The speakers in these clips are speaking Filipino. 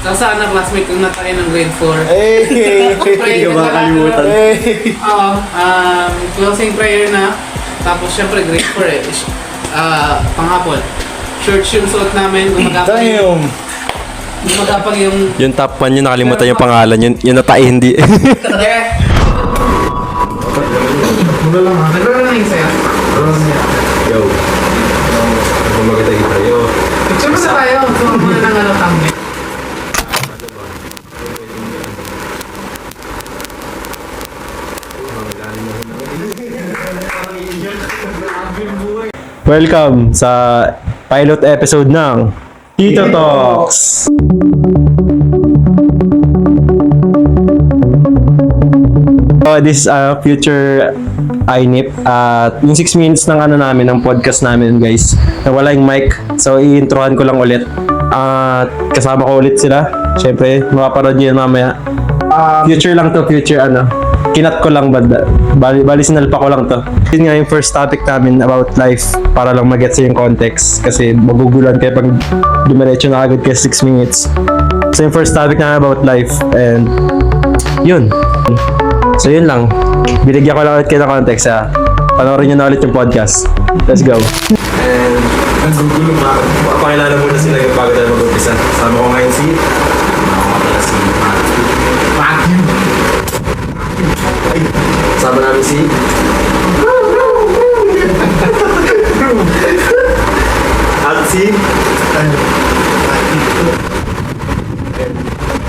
Sa sana classmate kong natakin ng grade 4. Hindi ka makakalimutan. Oo. Closing prayer na. Tapos syempre grade 4 eh. Panghapon. Shorts yung suot namin. Gumagapag yung... Yung top 1 yun, nakalimutan yung pangalan. Yung natay, hindi. Mula lang ha. Nagro na yung saya. Yo. Maganda kita. Yo. Picture mo na tayo. Tuwa muna ng thumbnail. Welcome sa pilot episode ng Tito Talks! This is a future INIP at yung 6 minutes ng namin, ng podcast namin guys, na wala yung mic, so i-introhan ko lang ulit at kasama ko ulit sila. Syempre, makaparod nyo yun mamaya. Future lang to, kinat ko lang, bali sinalpa ko lang to. Yun nga yung first topic namin about life, para lang mag-gets yung context kasi magugulan kayo pag dumiretso na agad kayo 6 minutes. So yung first topic namin about life, and yun. So yun lang, binigyan ko lang ulit kayo ng context ha. Panoorin nyo na ulit yung podcast. Let's go. And naggugulo na. Pakilala muna sila yung bago tayo mag-umpisa. Sama ko ngayon si Matthew. Sama namin si at si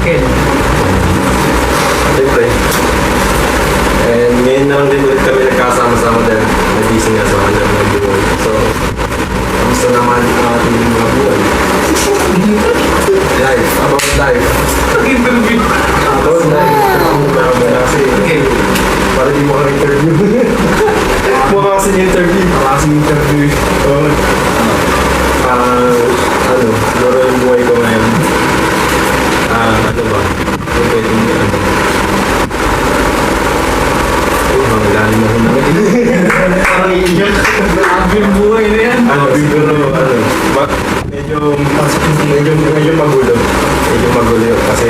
Ken. siyempre. And ngayon naman din ulit kami nagkasama-sama dahil nag-busy nga sa kanya ng buhay. So, kamusta naman ang ating mga buhay? Life, about life. Nag-interview. About life. Kasi, para di mo ka-interview. Mukha kasi yung interview. Oo. Laro yung buhay ko ngayon. Ano ba? Kung pwede mo mga lalim mo na. Parang iiyak. Grabe yung buhay na yan. Medyo magulo. Kasi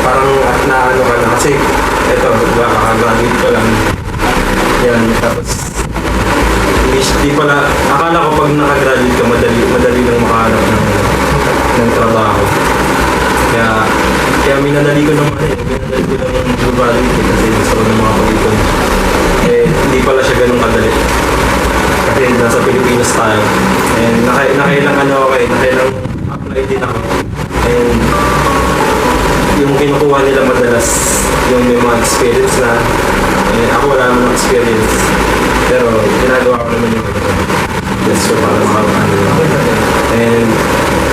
parang naano ka na. Kasi eto, kakagraduate ko lang. Yan, tapos di pala, akala ko pag nakagraduate ka, madali lang makahanap ng trabaho. Kaya minadali ko ng graduate kasi gusto ko ng mga pag-ipon. Hindi pala siya ganun kadali. Kasi nasa Pilipinas tayo. And nakailang apply din ako. And yung kinukuha nila madalas, yung may mga experience na, ako wala naman ng experience. Pero ginagawa ko naman yung just so para makakano lang. And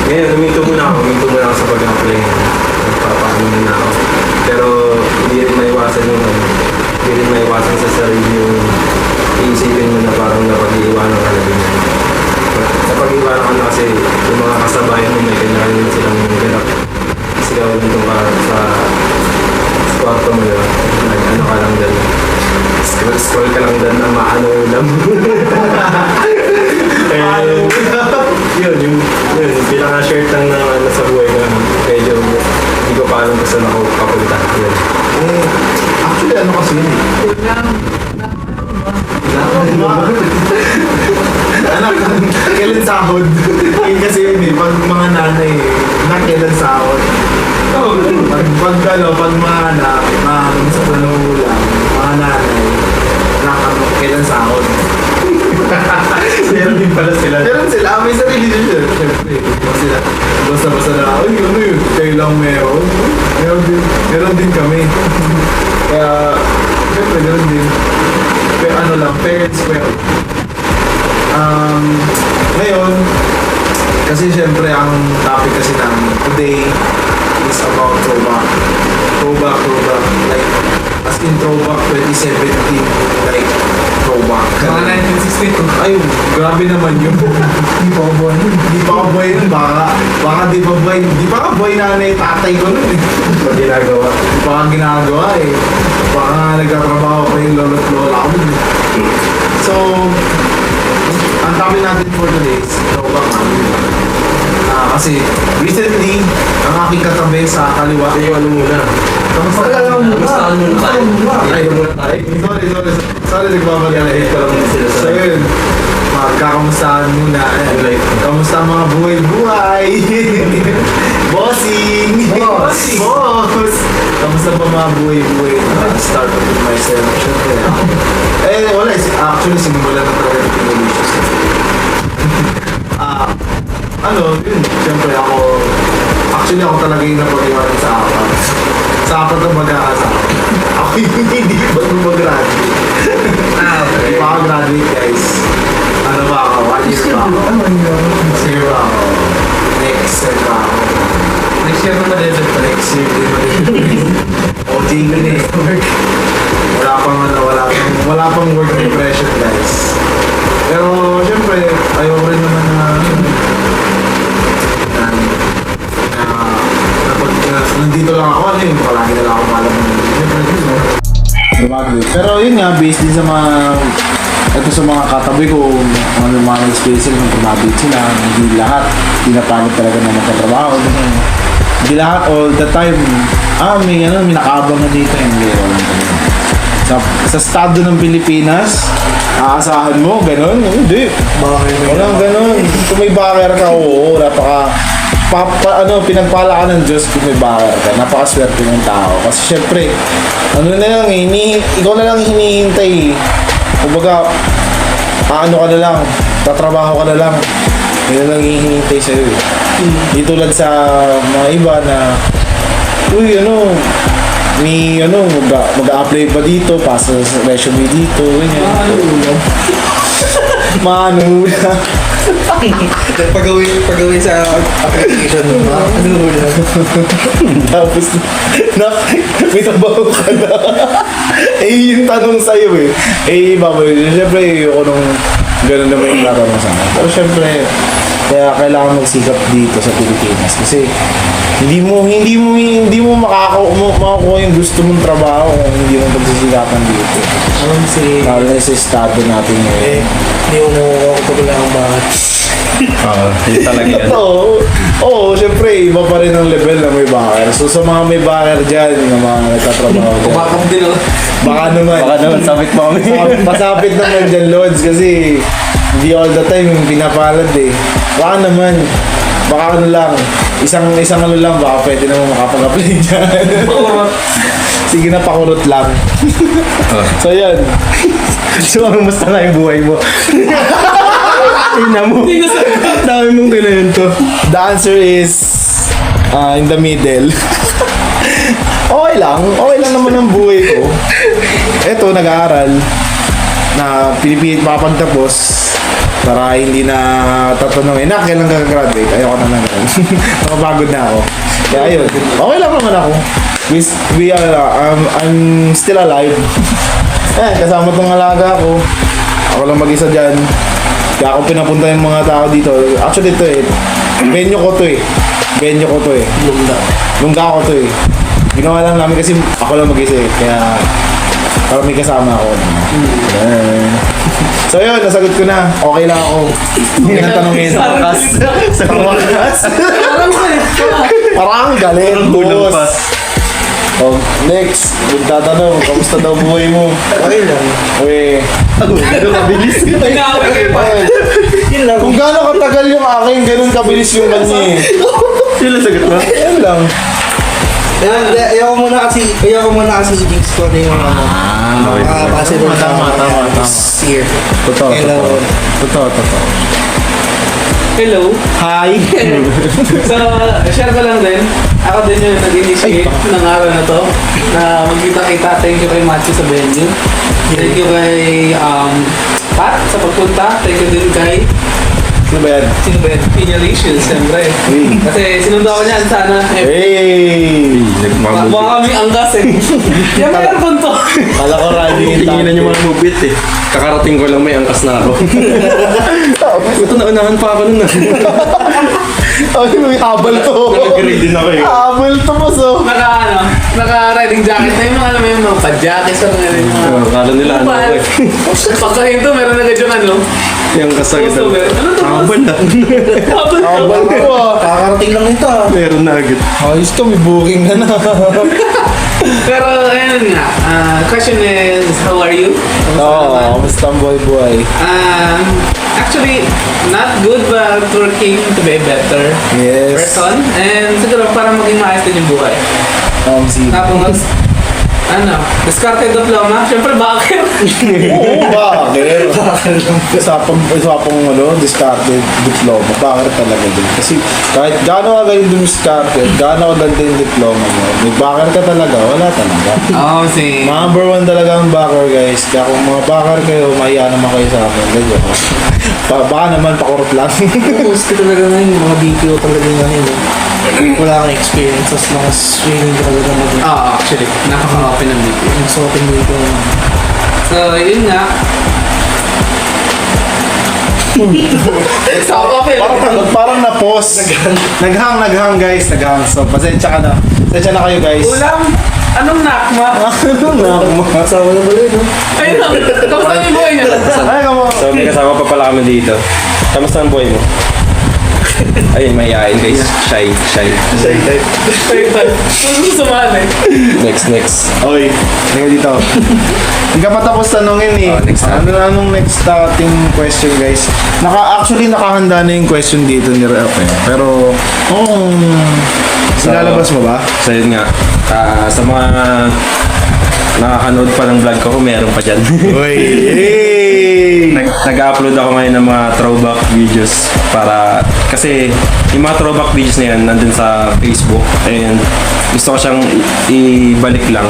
ngayon, huminto muna ako sa pag-apply. Nagpapaano muna ako. Pero hindi rin maiwasan sa sarili yung iisipin mo na parang napag-iiwanan ka na din. Napag-iiwanan ka na kasi yung mga kasabayan mo may kanya-kanya silang ganap. Sigaw lang itong parang sa kwarto mo yun. Ano ka lang dyan. Scroll ka lang dyan na maano ulam. Yun, pinaka-shirt lang na sa buhay ko. Medyo hindi ko pa alam kung saan ako kapunta. Actually, ano kasi yun? Anak, kailan sahod? Yun kasi yun pag mga nanay, kailan sahod? Pag mga anak, sa panulang, mga nanay, kailan sahod? Meron din pala sila. Meron sila, may sarili din sila. Siyempre, sila. Basta na, ano yun, kayo lang meron. Meron din kami. Kaya, siyempre, meron din. Pero ano lang, parents well. Ngayon, kasi siyempre, ang topic kasi namin today is about throwback. Like, as in throwback 2017, like, throwback. Mga 1962. Ay, grabe naman yun. Di pa ako buhay nun. Baka di pa ka buhay nanay tatay ko nun eh. Di pa ka ginagawa eh. Baka nagtatrabaho pa yung lolo't lola ko nun. So, ang topic natin for today is throwback. Kasi recently, ang aking katabi sa kaliwa. Yung ano muna. Kamusta ka lang muna? Kamusta muna tayo? Ay, sorry, nagbabalala. So yun, magkakamustahan muna. Kamusta ang mga buhay-buhay? Bossing! Boss! Kamusta ba mga buhay-buhay? Start with myself. Syempre. Wala. Actually, sinimulan na talaga yung Pinolicious. Yun. Syempre actually ako talaga yung napag-iwanan sa apat. Sa apat na mag-aasama. Ako yung hindi pa mag-graduate. Hindi pa ako graduate, guys. Ano ba ako? 1 year pa ako. 1 year pa ako. Next year pa ako. Next year na madeded pa. Next year din madeded. OJ ko na eh. Wala pang work impression, guys. Pero, syempre, ayoko rin naman na nandito lang ako, palagi na lang ako malaman. Pero yun nga, based din sa mga katabi ko, ano mga nag-space ng pumabit sila, hindi lahat, pinapalit talaga na magkatrabaho. Hindi lahat, all the time, may nakaabang na dito, hindi, sa estado ng Pilipinas, aasahan mo, ganun? Hindi. Walang ganun. Kung may backer ka, oo, pinagpala ka ng Diyos kung may backer ka. Napakaswerte ng tao. Kasi syempre, ikaw na lang hinihintay. Kumbaga, ka na lang, tatrabaho ka na lang. Yun lang hinihintay sa'yo eh. Di tulad sa mga iba na, mag-a-apply pa dito, pasa sa resume dito, ganyan. Maano ulam. Pagawin sa application mo. Tapos, may trabaho ka na. Yung tanong sa'yo babay. Siyempre, ako nung gano'n naman yung natanong sa akin. Pero siyempre, kaya kailangan magsikap dito sa Pilipinas. Kasi, hindi mo makakuha yung gusto mong trabaho kung hindi mo pagsisikapan dito. Lalo na sa estado natin ngayon. Hindi mo makukuha ang bakit. Yun talaga yan. Oo, syempre, iba pa rin ang level na may backer. So, sa mga may backer dyan, yung mga nagtatrabaho dyan. Kumakap din ako. Baka naman, sabit mo kami. pasapit naman dyan, Lods, kasi hindi all the time yung pinapalad eh. Baka lang, isang lang, baka pwede naman makapag-apply dyan. Sige na, pakurot lang. So, yan. So, kamusta na yung buhay mo? Ina mo. Dami mong kinento. The answer is in the middle. Okay lang naman ang buhay ko. Eto, nag-aaral na pinipilit makapagtapos para hindi na tatanungin na kailan ka graduate. Ayoko na naman. Nakapagod na ako. Kaya ayun, okay lang naman ako. I'm still alive. Kasama tong alaga ko. Ako lang mag-isa dyan. Kaya ako pinapunta yung mga tao dito. Actually ito venue ko to Lungga ko to Ginawa lang namin kasi ako lang mag-isa kaya para may kasama ako. So yun, nasagot ko na. Okay lang ako. Hindi na tanongin. Sa wakas. Parang galing, boss. Next, magtatanong, kamusta daw buhay mo? Okay lang. Kabilis ka tayo. Kung gaano katagal yung akin, ganun kabilis yung kanya Sila sagot mo? Yan lang. Ayaw ko muna kasi i-jinx ko na yung kasi doon Tama. year. Totoo. Hello. Hi. So, share ko lang din. Ako din yung nag-initiate ng araw na to na magkita-kita. Thank you kay Matthew sa venue. Thank you kay Pat sa pagpunta. Thank you din kay Sino ba yan? Pinolicious, siyempre. Kasi sinundo ako niyan sana. Hey! Baka kami angkas Yan may aircon to. Kala ko riding in Tinginan yung mga movie Kakarating ko lang may angkas na ako. Ito, naunahan pa ako nun Ay, may habal to. Nag-grade din ako eh. Habol to boss oh. Naka-riding jacket na yung mga alam mo yung mga pa-jackets or nga rin yung mga... Kala nila ano Upal. ako eh. Pagkahinto, meron agad yung ano. Yung kasagitan. Ano to, boss? Habol na. Habol Habol to ah. Kakarating lang ito ah. Meron na agad. Ayos ka, may booking ka na. Pero ayun nga, question is, how are you? Oo, kamusta ang boy? Actually, not good but working to be a better Yes. person. And siguro para maging maayos din yung buhay. Si Tapos, discarded diploma. Siyempre, bakit? Oo, bakit? Usapang discarded diploma. Bakit talaga din? Kasi kahit gaano ka galing discarded, gaano ka ganda yung diploma mo, may backer ka talaga, wala talaga. Oo, si... Number 1 talaga ang backer, guys. Kaya kung mga backer kayo, mahiya naman kayo sa akin. Ganyan. Baka naman pakurot lang. Gusto talaga ngayon, yung mga DPO talaga ngayon. Wala kang experience, tapos mga swimming ka talaga mag- Actually, napaka-open ng video. Yung sa open dito. So, yun nga. So, okay. Parang na-pause. Naghang, guys. Naghang. So, pasensya ka na. Pasensya na kayo, guys. Ulam, anong nakma? Asawa na ba yun, no? Ayun lang, kamusta yung buhay niya? Ay, kamo. So may kasama pa pala kami dito. Kamusta ang buhay mo? Ayun, mayayain guys. Shy. Sumali. Next. Oy, tingnan dito. Hindi ka pa tapos tanongin eh. Oh, next na. Anong next ating question, guys? Actually, nakahanda na yung question dito ni Rep eh. Pero, silalabas mo ba? So yun nga. Sa mga nakakanood pa ng vlog ko, meron pa dyan. Uy, hey! Nag-upload ako ngayon ng mga throwback videos kasi yung mga throwback videos na yan nandun sa Facebook and gusto ko siyang ibalik lang.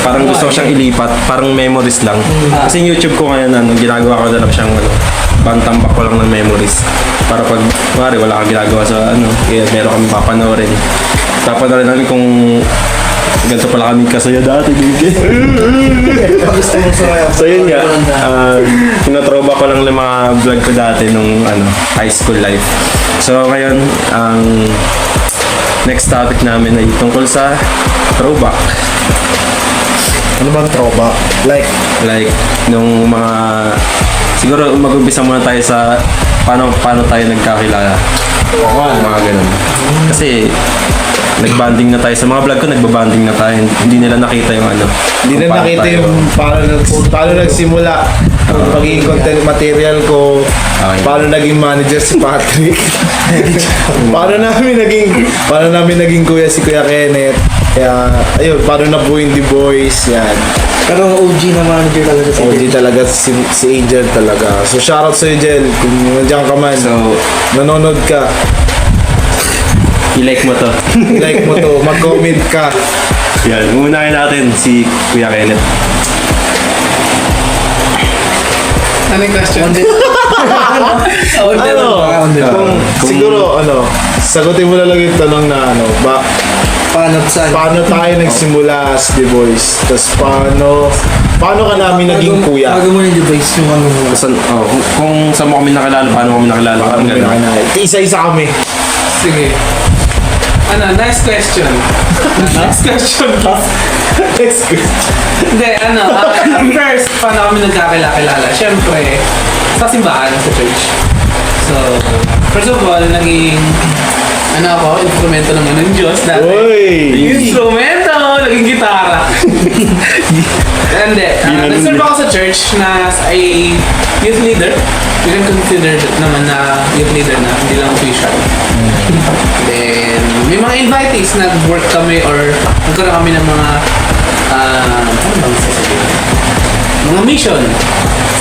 Parang gusto ko siyang ilipat, parang memories lang. Kasi yung YouTube ko ngayon, ginagawa ko na lang siyang bantambak ko lang ng memories. Para pag, wala kang ginagawa sa meron kami papanoorin. Papanoorin namin kung ganito pala kami kasaya dati, baby. Gusto mo sa So yun nga, tinatroba ko lang ng mga vlog ko dati nung high school life. So ngayon, ang next topic namin ay tungkol sa throwback. Ano bang throwback? Like, Nung mga... Siguro mag-umpisa muna tayo sa paano tayo nagkakilala. Mga ganun. Kasi nagbanding na tayo. Sa mga vlog ko, nagbabanding na tayo. Hindi nila nakita yung hindi na nakita yung paano nagsimula ang pagiging content material ko, Okay. paano naging manager si Patrick, paano namin naging kuya si Kuya Kenneth, kaya ayun, paano nabuo yung The Boys, yan. Pero ang OG na manager talaga si OG talaga si Angel talaga. So shoutout sa'yo, Jel, kung nandiyan ka man, So, nanonood ka, i-like mo to. like mo to, mag-comment ka. Yan, unahin natin si Kuya Kenneth. Ano yung question? Siguro, sagutin mo na lang yung tanong na paano tayo nagsimula as The Boys? Tapos paano ka namin naging kuya? Bago mo yung device yung ano mo. Kung saan mo kami nakilala, paano mo kami nakilala, parang ganun. Isa-isa kami. Sige. Nice question. Next question. Hindi, first, paano kami nagkakilala? Siyempre, sa simbahan, sa church. So, first of all, naging, instrumento naman ng Diyos dati. Uy! Instrumento! Naging gitara. Hindi. Nag-serve ako sa church na as a youth leader. You can consider naman na youth leader na, hindi lang official. Then, may mga invitees, nag-work kami or nagkaroon kami ng mga ano bang sasabihin? Mga mission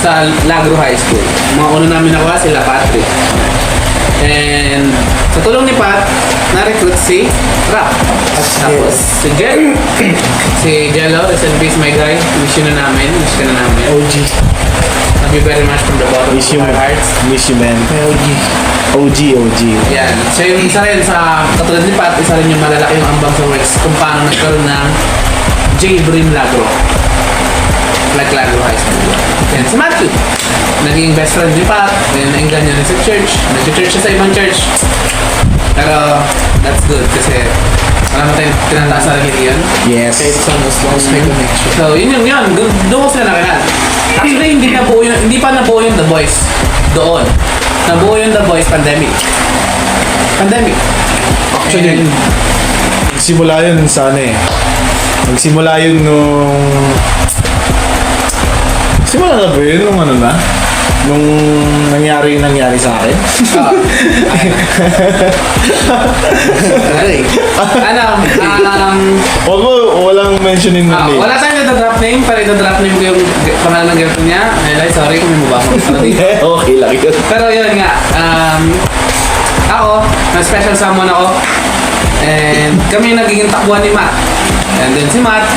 sa Lagro High School. Mga una namin nakuha sila, Patrick. And sa tulong ni Pat, na-recruit si Rap. Tapos si Jel. Si Jello, rest in peace my guy. Wish ka na namin. OG. Love you very much from the bottom Miss of you, our hearts. Miss you, man. May OG. OG. Yan. So yung isa rin sa, katulad ni Pat, isa rin yung malalaki yung ambang sa works kung paano nagkaroon ng J. Brim Lagro. Naglago High School. Yan, si Matthew. Naging best friend ni Pat. Then, nainggan niya na sa church. Nag-church siya sa ibang church. Pero, that's good kasi marami tayong tinataas sa religion. Yes. Kahit sa Muslims may connection. So, yun. Doon ko sila nakilala. Actually, hindi pa nabuo yung The Boys. Doon. Nabuo yung The Boys pandemic. Actually, nagsimula yun sa ano eh. Nagsimula yun nung... Simula na ba yun nung ano na? Nung nangyari sa akin? Huwag mo, walang mentioning ng name. Wala tayong nata-drop name, para ita-drop name ko yung pangalan ng girlfriend niya. Ay, sorry kung may mabasa ko dito. Okay lang yun. Pero yun nga, ako, na-special someone ako. And kami nagiging takbuhan ni Matt. And then si Matt,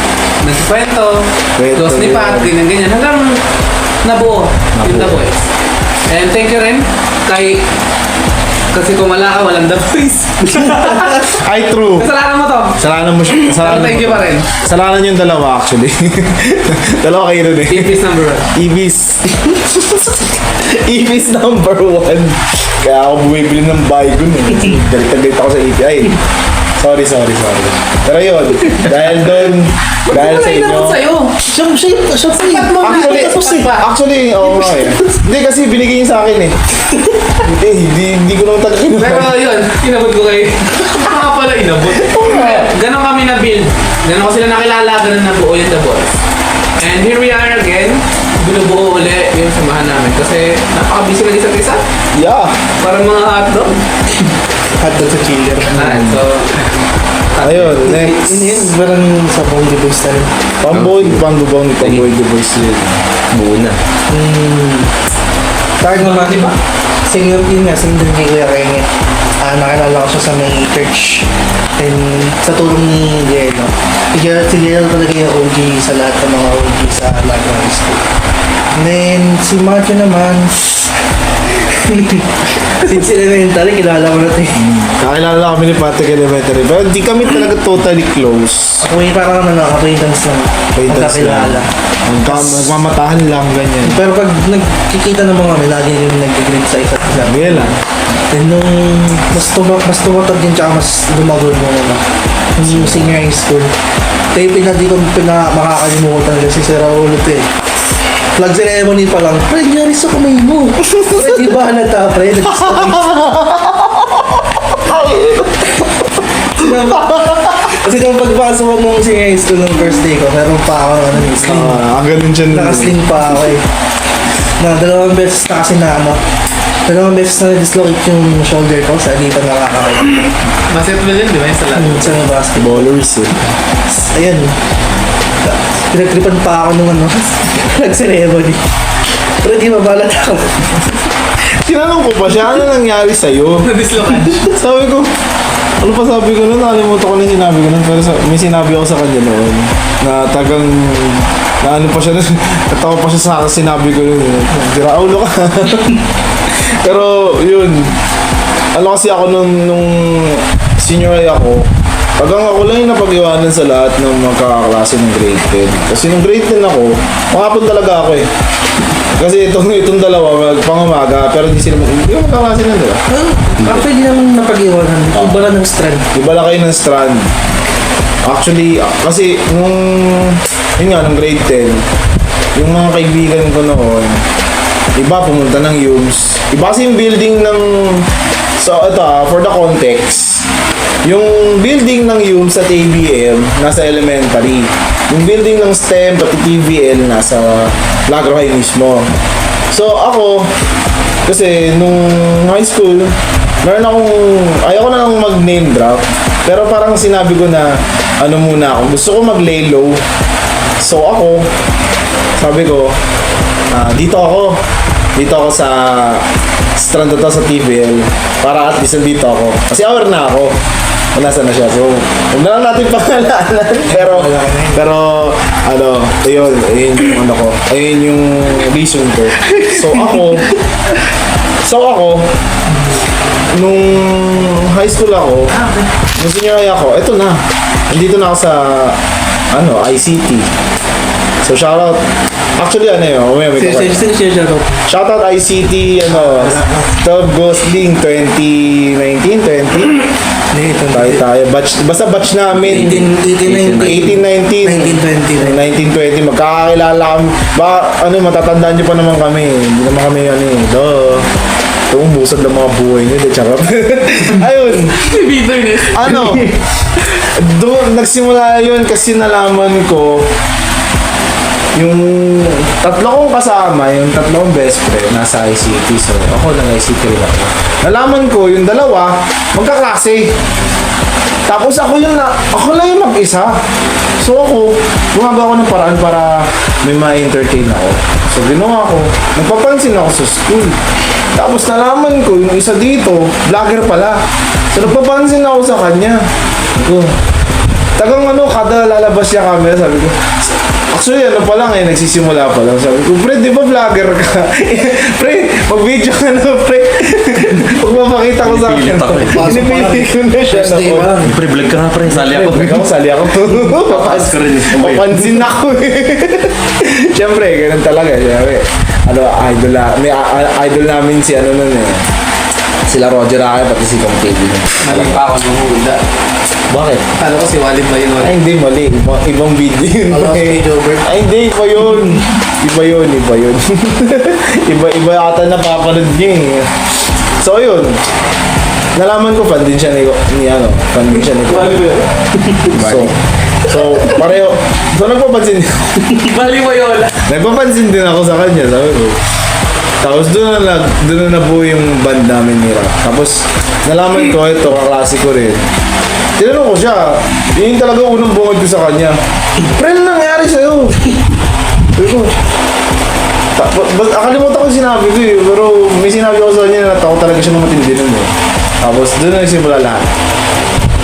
nagsikwento, close ni Pat, ganyan-ganyan. Hanggang nabuo yung The Boys. And thank you rin kasi kung wala ka, walang The Boys. Ay, true. Kasalanan mo to. Kasalanan mo siya. Pero thank you pa rin. Kasalanan yung dalawa actually. Dalawa kayo rin eh. EP's number 1. EV's number 1. Kaya ako bumibili ng Baygon eh. Galit ako sa EV. Ay, sorry. Pero yun, dahil sa inyo. Sa'yo. Actually, oo nga eh. Hindi kasi binigay niya sa akin eh. Hindi ko naman talaga kinuha. Pero yun, inabot ko kayo. Pala inabot. Ganon kami na-build. Ganon ko sila nakilala, ganon nabuo yung The Boys. And here we are again. Binubuo uli yung samahan namin. Kasi napaka-busy lang isa't isa. Yeah. Parang mga hotdog. Hotdog sa chiller. Alright, so... Ayun, next. Yun, parang sa Bondi Boys na rin. Pamboy the Boys yun. Buo na. Tawag naman, di ba? Senior din nga, senior din kay Kuya Renge. Nakilala ko siya sa may church. And sa tulong ni Geno. Si Geno talaga yung OG sa lahat ng mga OG sa lahat ng high school. And then, si Matthew naman, since elementary, kilala ko natin. Kakilala kami ni Patrick Elementary. Pero di kami talaga totally close. Ako yung parang acquaintance lang. Magkakilala. Nagmamatahan lang, ganyan. Pero pag nagkikita naman kami, lagi rin nag-greet sa isa't isa. Ngayon lang. And nung mas tumatag din tsaka mas lumagol mo naman. Yung senior high school. Kaya di ko makakalimutan kasi si Raulo to eh. Flag ceremony pa lang, pre, nangyari sa kamay mo. Pre, di ba halata, pre? Kasi nung pagpasok ko nung senior high school nung first day ko, meron pa ako sling. Ang ganun siya. Nakasling pa ako eh. Dalawang beses na kasi dalawang beses na dislocate yung shoulder ko sa di pa nakakakaya. Basketball din, di ba? Yung sa lahat. Sa basketball. Ballers eh. Ayun. Pinagtripan pa ako nung nag-ceremony. Pero di mabalat ako. Tinanong ko pa siya, ano nangyari sa'yo? Na-dislocate. Sabi ko, ano pa sabi ko nun? Nakalimutan ko na yung sinabi ko nun. Pero may sinabi ako sa kanya noon. Na tagang, na ano pa siya nun. Natawa pa siya sa akin, sinabi ko nun. Sira ulo ka. Pero yun, ano kasi ako nung senior high ako, hanggang ako lang yung napag-iwanan sa lahat ng mga kaklase ng grade 10. Kasi nung grade 10 ako, makapon talaga ako eh. Kasi itong dalawa, pang-umaga, pero hindi sila magkaklase na, di ba? Actually, di naman napag-iwanan. Iba lang ng strand. Iba lang kayo ng strand. Actually, kasi yun nga, nung grade 10, yung mga kaibigan ko noon, iba pumunta ng UMS. Iba kasi yung building ng, so ito for the context, yung building ng UMS at ABM, nasa elementary. Yung building ng STEM pati TVL, nasa Lagro High mismo. So ako, kasi nung high school, meron akong, ayoko na lang mag-name drop, pero parang sinabi ko na, ano muna ako, gusto ko mag-lay low. So ako, sabi ko, dito ako sa strand na to sa TVL, para at least nandito ako. Kasi aware na ako kung nasa na siya. So, huwag na lang natin pangalanan. pero, ayun yung ano ko. Ayun yung reason ko. So ako, nung high school ako, nung senior high ako, eto na. Nandito na ako sa, ICT. So shoutout. Actually ano yun, may Shoutout. shoutout ICT, 12 Ghostling 2019, 20? Tayo. Basta batch namin. 18, 19, 1920. Magkakakilala kami. Matatandaan nyo pa naman kami. Hindi naman kami ito umusad ng mga buhay nyo. Charot. Ayun. Doon, nagsimula yun kasi nalaman ko yung tatlo kong kasama, yung tatlo kong best friend, nasa ICT. So, ako nag-ICT rin ako. Nalaman ko, yung dalawa, magkaklase. Tapos ako lang yung mag-isa. So ako, gumagawa ko ng paraan para may ma-entertain ako. So ginawa ko, nagpapansin ako sa school. Tapos nalaman ko, yung isa dito, vlogger pala. So nagpapansin ako sa kanya. Tagang kada lalabas niya camera, sabi ko, actually, pa lang nagsisimula pa lang. Sabi ko, pre, di ba vlogger ka? Pre, mag-video ka na, pre. Huwag mapakita ko sa akin. Pinipili ko na siya. Pre, vlog ka nga pre, sali ako. Sali ako. Papansin ako Siyempre, ganun talaga. Siyempre, may idol namin si sila Roger Akin, pati si Kong TV. Mali pa ako nung hula. Bakit? Kala ko si Walid ba yun? Ay, hindi, mali. Ibang video yun. Alam ko si Jobert. Ay, hindi. Iba yun. Iba ata napapanood niya eh. So, yun. Nalaman ko, fan din siya ni Walid ba yun? So, pareho. So, nagpapansin din ako sa kanya. Sabi ko. Tapos doon na nabuo yung band namin ni Rap. Tapos, nalaman ko, ito, kaklase ko rin. Tinanong ko siya, yun talaga unang bungod ko sa kanya. Pre, ano nangyari sa'yo? Sabi ko, akalimutan ko yung sinabi ko eh. Pero may sinabi ko sa kanya na natawa talaga siya ng matindi nun eh. Tapos doon na nagsimula lahat.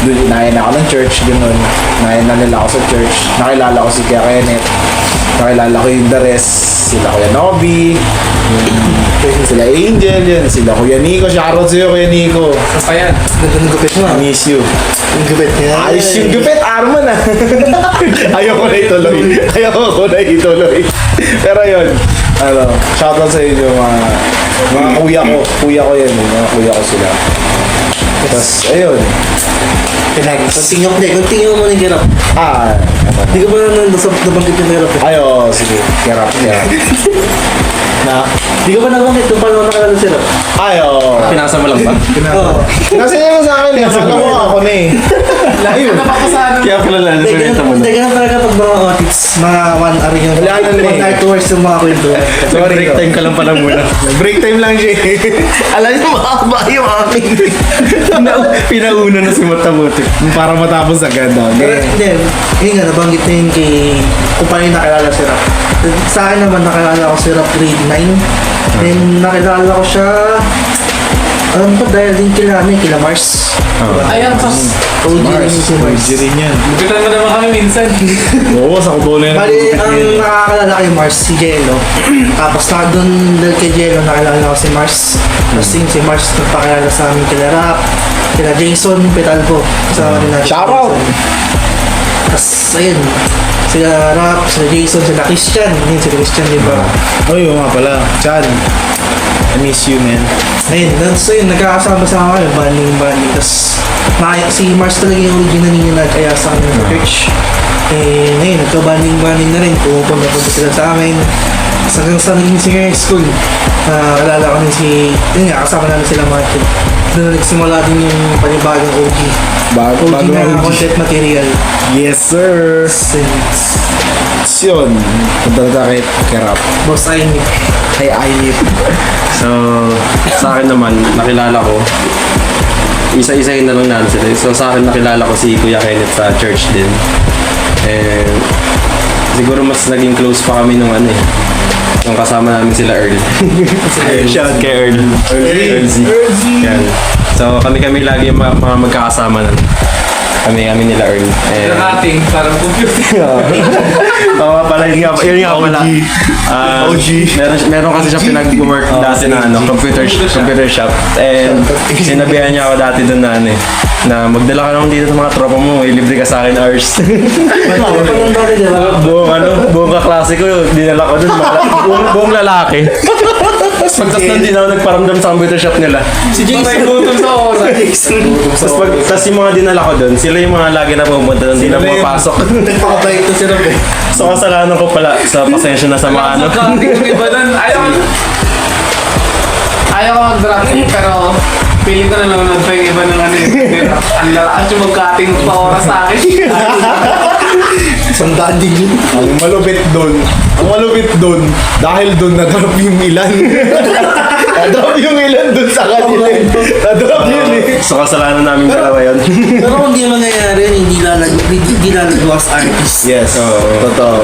Doon, nahin ako ng church, gano'n. Nahin na nila ako sa church. Nakilala ko si Kuya Kenneth. Nakilala ko yung the rest. Sila Kuya Nobby. Sila Angel, yan. Sila Kuya Nico. Shoutout sa'yo, Kuya Nico. Ano pa yan? Ganda ng gupit mo. I miss you. Yung gupit niya. Ayos yung gupit, Arman ah. Ayoko na ituloy. Pero yun, shoutout sa inyo mga kuya ko. Kuya ko yan, mga kuya ko sila. Tapos, ayun. Continue mo ng hirap. Hindi ka ba nabanggit yung hirap eh? Ayo, sige. Kerap. Hindi ka ba nabanggit kung paano nakalala si Rap? Ayo. Pinasa mo lang ba? Kasi naman sa akin eh. Akala ko ako na eh. Ayun. Napakasahan. Kaya pala lang, nasa mo na. Hindi, ganun talaga pag mga audits, mga 1 hour yung Wala na eh. 1 hour 2 hours yung mga kwento. Sorry. Break time ka lang pala muna. Break time lang siya eh. Alam niyo, makakaba yung akin. Pinauna na si Matamutik. Para matapos agad. Pero hindi, yun nga, nabanggit na yun kung paano yung nakilala si Rap. Sa akin naman, nakilala ko si Rap grade 9. Then, nakilala ko siya, alam ko dahil din kila Mars. Ayan, pas. OG rin si Mars. rin yan. Magkita mo naman kami minsan. Oo, sa kubo na yan. Bali, ang nakakalala kay Mars, si Jello. Tapos doon dahil kay Jello, nakilala ko si Mars. Tapos yun, si Mars nagpakilala sa amin kila Rap, kila Jason Petalpo. Shoutout! Tapos, ayun, sila Rap, sila Jason, sila Christian. Yun, sila Christian, di ba? Oy, nga pala. Chan. I miss you, man. Ayun, tapos ayun, nagkakasama-sama kami, banding. Tapos, si Mars talaga yung original niya nag-aya sa amin ng church. Eh, ngayon, nagka-banding na rin. Pupunta sila sa amin. Hanggang sa naging senior high school, alala ko rin yun nga, kasama namin sila Martin. Doon nagsimula din yung panibagong OG. OG na content material. Yes, sir. Since Yun. Punta na tayo kay Rap. Boss Aini. Kay Ainip. So, sa akin naman, nakilala ko, isa-isahin na lang natin sila. So, sa akin nakilala ko si Kuya Kenneth sa church din. And, siguro mas naging close pa kami nung nung kasama namin sila Earl. Shout kay Earl. Earl Z. Yan. So, kami lagi yung mga magkakasama nun. Kami nila Earl. And, Nakating, parang computer. Oo pala, yun nga pala. Meron kasi siya pinag-work dati na computer shop. And sinabihan niya ako dati doon na na magdala ka naman dito sa mga tropa mo, libre ka sa akin hours. Parang dati, di ba? buong kaklase ko, dinala ko doon, buong lalaki. Pagtas nandun ako nagparamdam sa computer shop nila. Si May Jason. gutom sa oras. Tapos yung mga dinala ko doon, sila yung mga lagi na pumunta doon, hindi na pumapasok. Nagpakabait to si Rob eh. So kasalanan ko pala sa pasensya na sa mga ano. Magkating yung iba doon. Ayaw ko mag-drop pero feeling ko na nanonood pa yung iba ng ano yun. Pero ang lakas yung mag-cutting pa oras sa akin. Isang daan din yun. Ang malupit doon, dahil doon na-drop yung ilan. Na-drop yung ilan doon sa kanila. Na-drop yun eh. So kasalanan namin dalawa yun. Pero kung di mangyayari, hindi lalago as artist. Yes, totoo.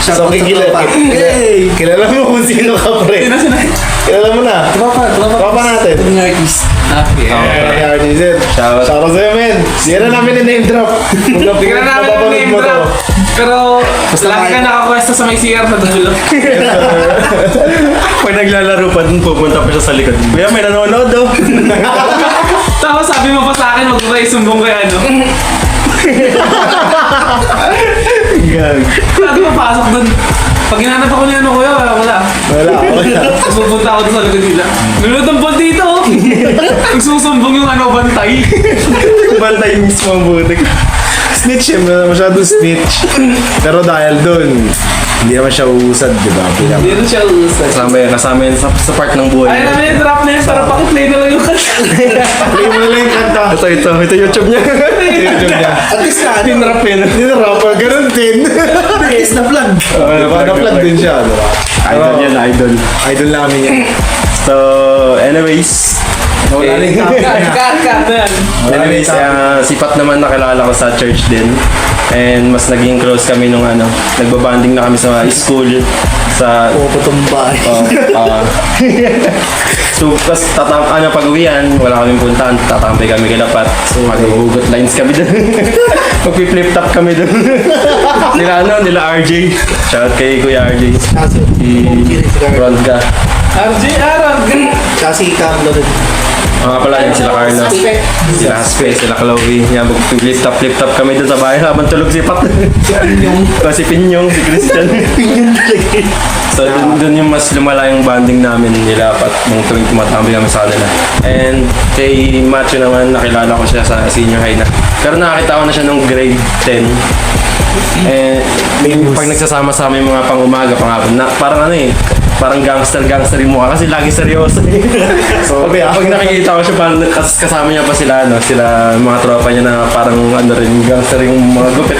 Shout out sa tropa. Hey! Kilala mo kung sino ka, pre. Sino? Kilala mo na. Tropa natin. Yung artist. Okay, artist. Shout out sa'yo, men. Di na namin name drop. Hindi ka na namin yung name drop. Pero lagi ka nakakwesto sa may CR sa dulo. Pag naglalaro pa dun, pupunta pa siya sa likod. Kuya, may nanonood daw. Tapos sabi mo pa sa akin, mag-try sumbong kay ano. Lagi mapasok dun. Pag ginanap ako niya, ano kuya, wala. Tapos pupunta ako dun sa likod nila. Nanonood ang ball dito. Nagsusumbong yung ano, bantay. Bantay mismo ang butik. Snitch, masyadong snitch. Pero dahil doon, hindi naman siya uusad, di ba? Hindi na siya usay. Kasama yan sa part ng buhay. Ay namin yung drop na yun, para pakiplay na lang yung kanta. Play mo na lang yung kanta. Ito YouTube niya. YouTube niya. Artist na ano? Tinrap yun. Hindi na rapper, ganun din. Artist na vlog. Na-plug din siya, di ba? Idol yan, idol. Idol namin yan. So, anyways. Wala na yung topic na. Cut na yan. Anyways, sipat naman nakilala ko sa church din. And mas naging close kami nung nagbabanding na kami sa school. Sa Puputumba. So, tas pag uwian, wala kaming puntahan, tatampay kami kilapat. So, maghuhugot lines kami dun. Magpi-flip top kami dun. nila RJ. Shout kay Kuya RJ. Si Ron ka. RJ Aaron. Kasi Carlo rin. Mga pala yun, sila Carlos. Sila Aspe, sila Chloe. Yan, mag-flip top kami dun sa bahay habang tulog si Pat. Si Pinyong, si Christian. So, dun yung mas lumala yung bonding namin nila Pat nung tuwing tumatambi kami sa kanila. And kay Macho naman, nakilala ko siya sa senior high na. Pero nakakita ko na siya nung grade 10. Eh, pag nagsasama-sama yung mga pang-umaga, pang-hapon, na parang parang gangster yung mukha kasi lagi seryoso. So, pag nakikita ko siya, parang kasama niya pa sila, sila mga tropa niya na parang gangster yung mga gupit.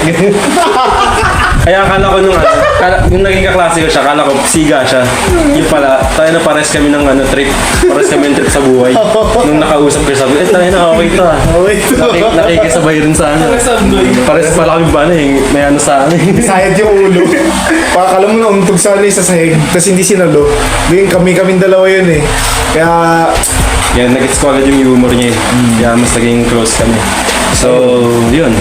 Kaya akala ko yung naging kaklase ko siya, akala ko siga siya. Yung pala, tayo na pares kami ng trip. Pares kami ng trip sa buhay. Nung nakausap ko sabi, tayo na okay to ah. Nakikisabay rin sa pares pala kami ba may sa Sayad yung ulo. Pakakala mo na untog sa sa sahig, tapos hindi sinalo. Doon kami dalawa yun eh. Kaya, yan, nag-gets ko agad yung humor niya eh. Kaya mas naging close kami. So, yun.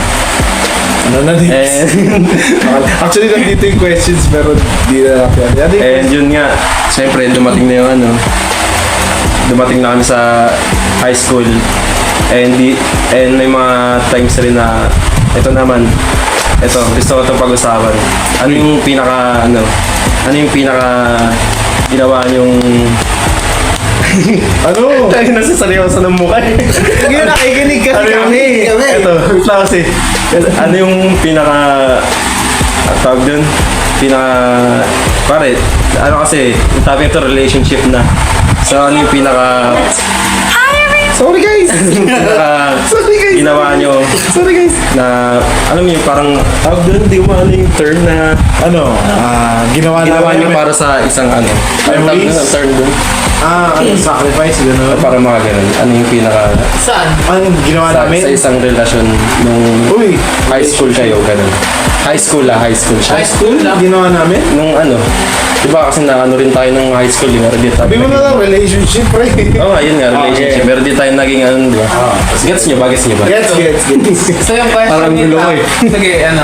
actually nandito yung questions pero di na lang. And yun nga, siyempre dumating na kami sa high school. And may mga times rin na gusto ko itong pag-usapan. Ano yung pinaka ginawa niyong Ano? tayo nasa seryoso ng mukha eh. Hindi na nakikinig kasi kami. Ito, wait lang kasi. Ano yung tawag dun? Pare, kasi, yung topic ito, relationship na. So, ano yung Sorry guys! Sorry guys! ginawa nyo Sorry guys! na, alam mo yung parang, tawag dun, di mo ano yung term na, Ginawa ginawa nyo namin. para sa isang ano. Ano tawag dun, ang term dun? Sacrifice, gano'n. Para makaganon. Ano yung pinaka... Saan? Anong ginawa Sa namin? isang relasyon nung Uy, high school kayo, ganun. High school siya. High school lang. ginawa namin? Nung ano, di ba kasi na ano rin tayo nung high school, yung di tayo. Sabi mo na lang, relationship, pre. Oo nga, yun nga, relationship. Okay. Pero di tayo naging ano, di ba? Gets nyo ba? Gets nyo ba? Gets. So yung question Parang nito, gulo eh. sige, ano.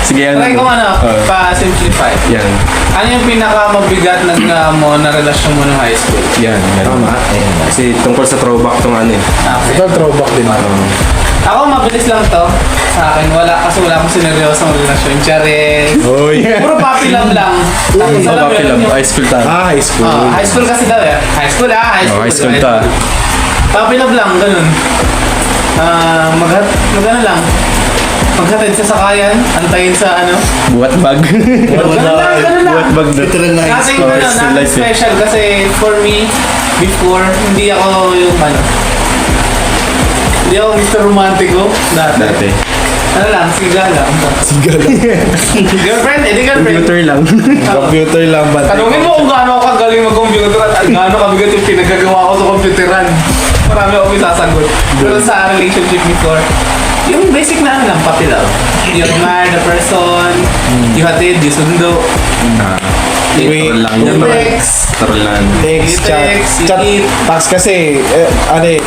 Sige, ano. Try ko pa-simplify. Yan. Ano yung pinaka-mabigat mo na relasyon mo nung high school? Yan. Tama. Kasi tungkol sa throwback tong ano eh. Okay. Ito, throwback din. Ako, mabilis lang to. Sa akin, kasi wala akong sineryosong relasyon. Charis. Uy. Puro puppy love lang. Tapos Oh, alam mo bakit yun, lang? yung- High school tayo. High school. High school kasi daw eh. High school. Oh, high school ta. Puppy love lang, ganun. Magano lang. Maghatid sa sakayan, antayin sa ano. Buhat bag. Ganun lang. Buhat bag na. Literal na high Nothing, school. high school nothing life eh. special kasi for me, before, hindi ako yung ano. Hindi ako Mr. Romantico dati. Dati. Ano lang, siga lang. Girlfriend, edi girlfriend. Computer lang. Computer lang ba? Tanungin mo kung gaano ako kagaling mag-computer at gaano kabigat yung pinagagawa ko sa computeran. Marami ako isasagot. Pero sa relationship before, yung basic na ano lang, puppy love. You admire the person, you hatid, you sundo, you Troll lang yan. text, Troll lang. Text, You chat. text, you Chat, eat. text kasi,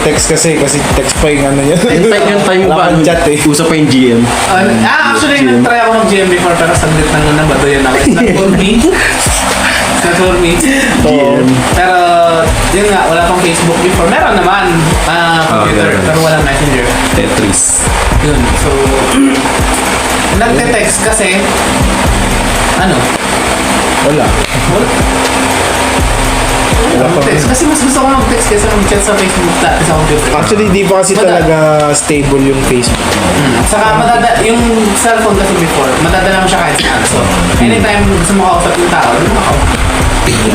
text kasi text pa yung ano yun. Yung time Wala ba? kang chat eh. Uso pa yung GM. Actually, nag-try ako ng GM before pero saglit lang na bato yan ako. It's not for me. It's not for me. GM. Pero, yun nga, wala pang Facebook before. Meron naman, computer, meron. pero walang messenger. Tetris. Yun, so, nagte-text kasi, ano, Wala. text. Kasi mas gusto ko mag-text kaysa mag-chat sa Facebook dati sa computer. Actually, di pa kasi talaga stable yung Facebook. Saka yung cellphone kasi before, madadala mo siya kahit saan. So, anytime gusto mo kausap yung tao, doon ako.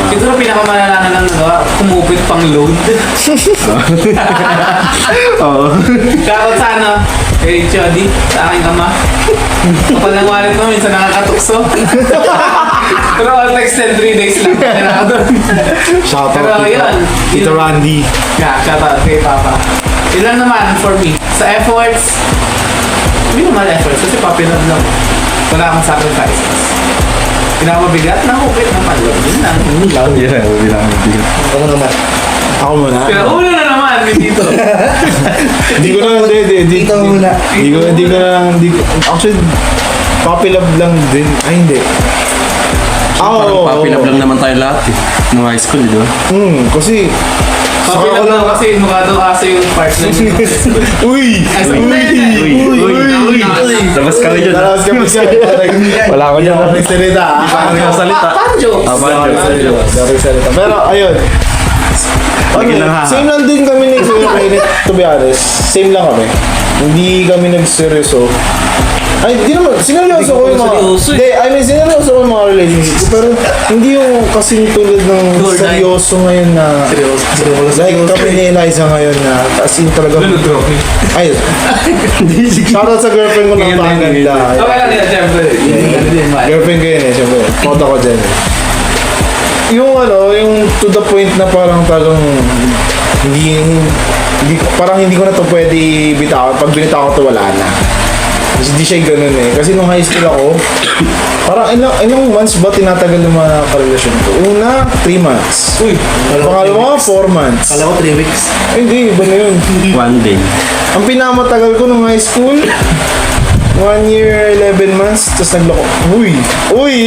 Siguro pinakamalalaman ng nagawa, kumupit pang load. Oo. Shoutout sa ano, kay Chody, sa aking ama. Kapag ng wallet mo, minsan nakakatukso. Pero all text 3 days lang. Kaya ako doon. Shoutout Pero yun. Tito Randy. Yeah, shoutout kay Papa. Yun lang naman for me. Sa efforts, hindi naman efforts kasi puppy love lang. Wala akong sacrifices. Pinamabigat na hupit na palog. Yun lang. Yeah, bilang bigat. Ako naman. Ako muna. Pero ulo na naman, dito. Hindi ko na, Dito muna. Hindi ko na, actually, puppy love lang din. Ay, hindi. Parang puppy love lang naman tayo lahat eh. Mga high school, di ba? Kasi, Puppy love lang kasi mukha daw aso yung part na yun. uy! Ay, sa internet. Uy! Labas kami dyan. Tapos kami siya. Wala ko dyan. Hindi ako nagsalita. Hindi ako salita. Panjo. Nagsalita. Pero, ayun. Lagyan ng haha. Same lang din kami ni Kuya Kenneth, to be honest. Same lang kami. Hindi kami nagseryoso. Ay, di naman. Sineryoso ko yung mga... seryoso eh. Hindi, I mean, sineryoso ko yung mga relationship. Pero, hindi yung kasing tulad ng Tulad. seryoso ngayon na... Like kami ni Eliza ngayon na as in talaga... Ay, shoutout sa girlfriend ko na Ngayon din, maganda. Okay lang nila, syempre. Ganun din, man. Girlfriend ko yun eh, syempre. Foto ko dyan eh. Yung ano, yung to the point na parang talagang parang hindi ko na to pwede bitawan. Pag binitawan ko to, wala na. Kasi di siya ganun eh. Kasi nung high school ako, parang ilang months ba tinatagal yung mga karelasyon ko? Una, 3 months. Uy. Pangalawa, 4 months. Kala ko 3 weeks. Ay, hindi, iba na yun. One day. Ang pinamatagal ko nung high school, 1 year, 11 months, tapos nagloko. Uy! Uy!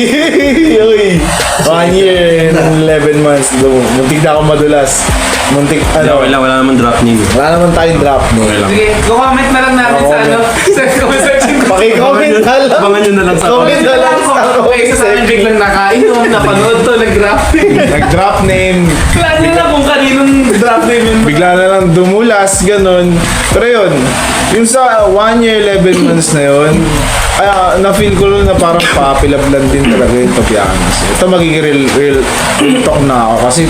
1 year and 11 months. Muntik na ako madulas. Muntik, Wala naman drop name. Wala naman tayong drop no. Okay lang. Sige, comment na lang namin sa ano, sa comment section. Paki-comment na lang. Abangan nyo na lang sa Comment na lang sa Kung isa sa amin biglang nakainom, napanood to, nag-draft. Nag-drop name. Plan nyo lang kung kaninong draft name yun. Bigla na lang dumulas, ganun. Pero yun, yung sa 1 year, 11 months na yun, na-feel ko na parang papilab lang din talaga yung to be honest. Ito magiging real talk na ako. Kasi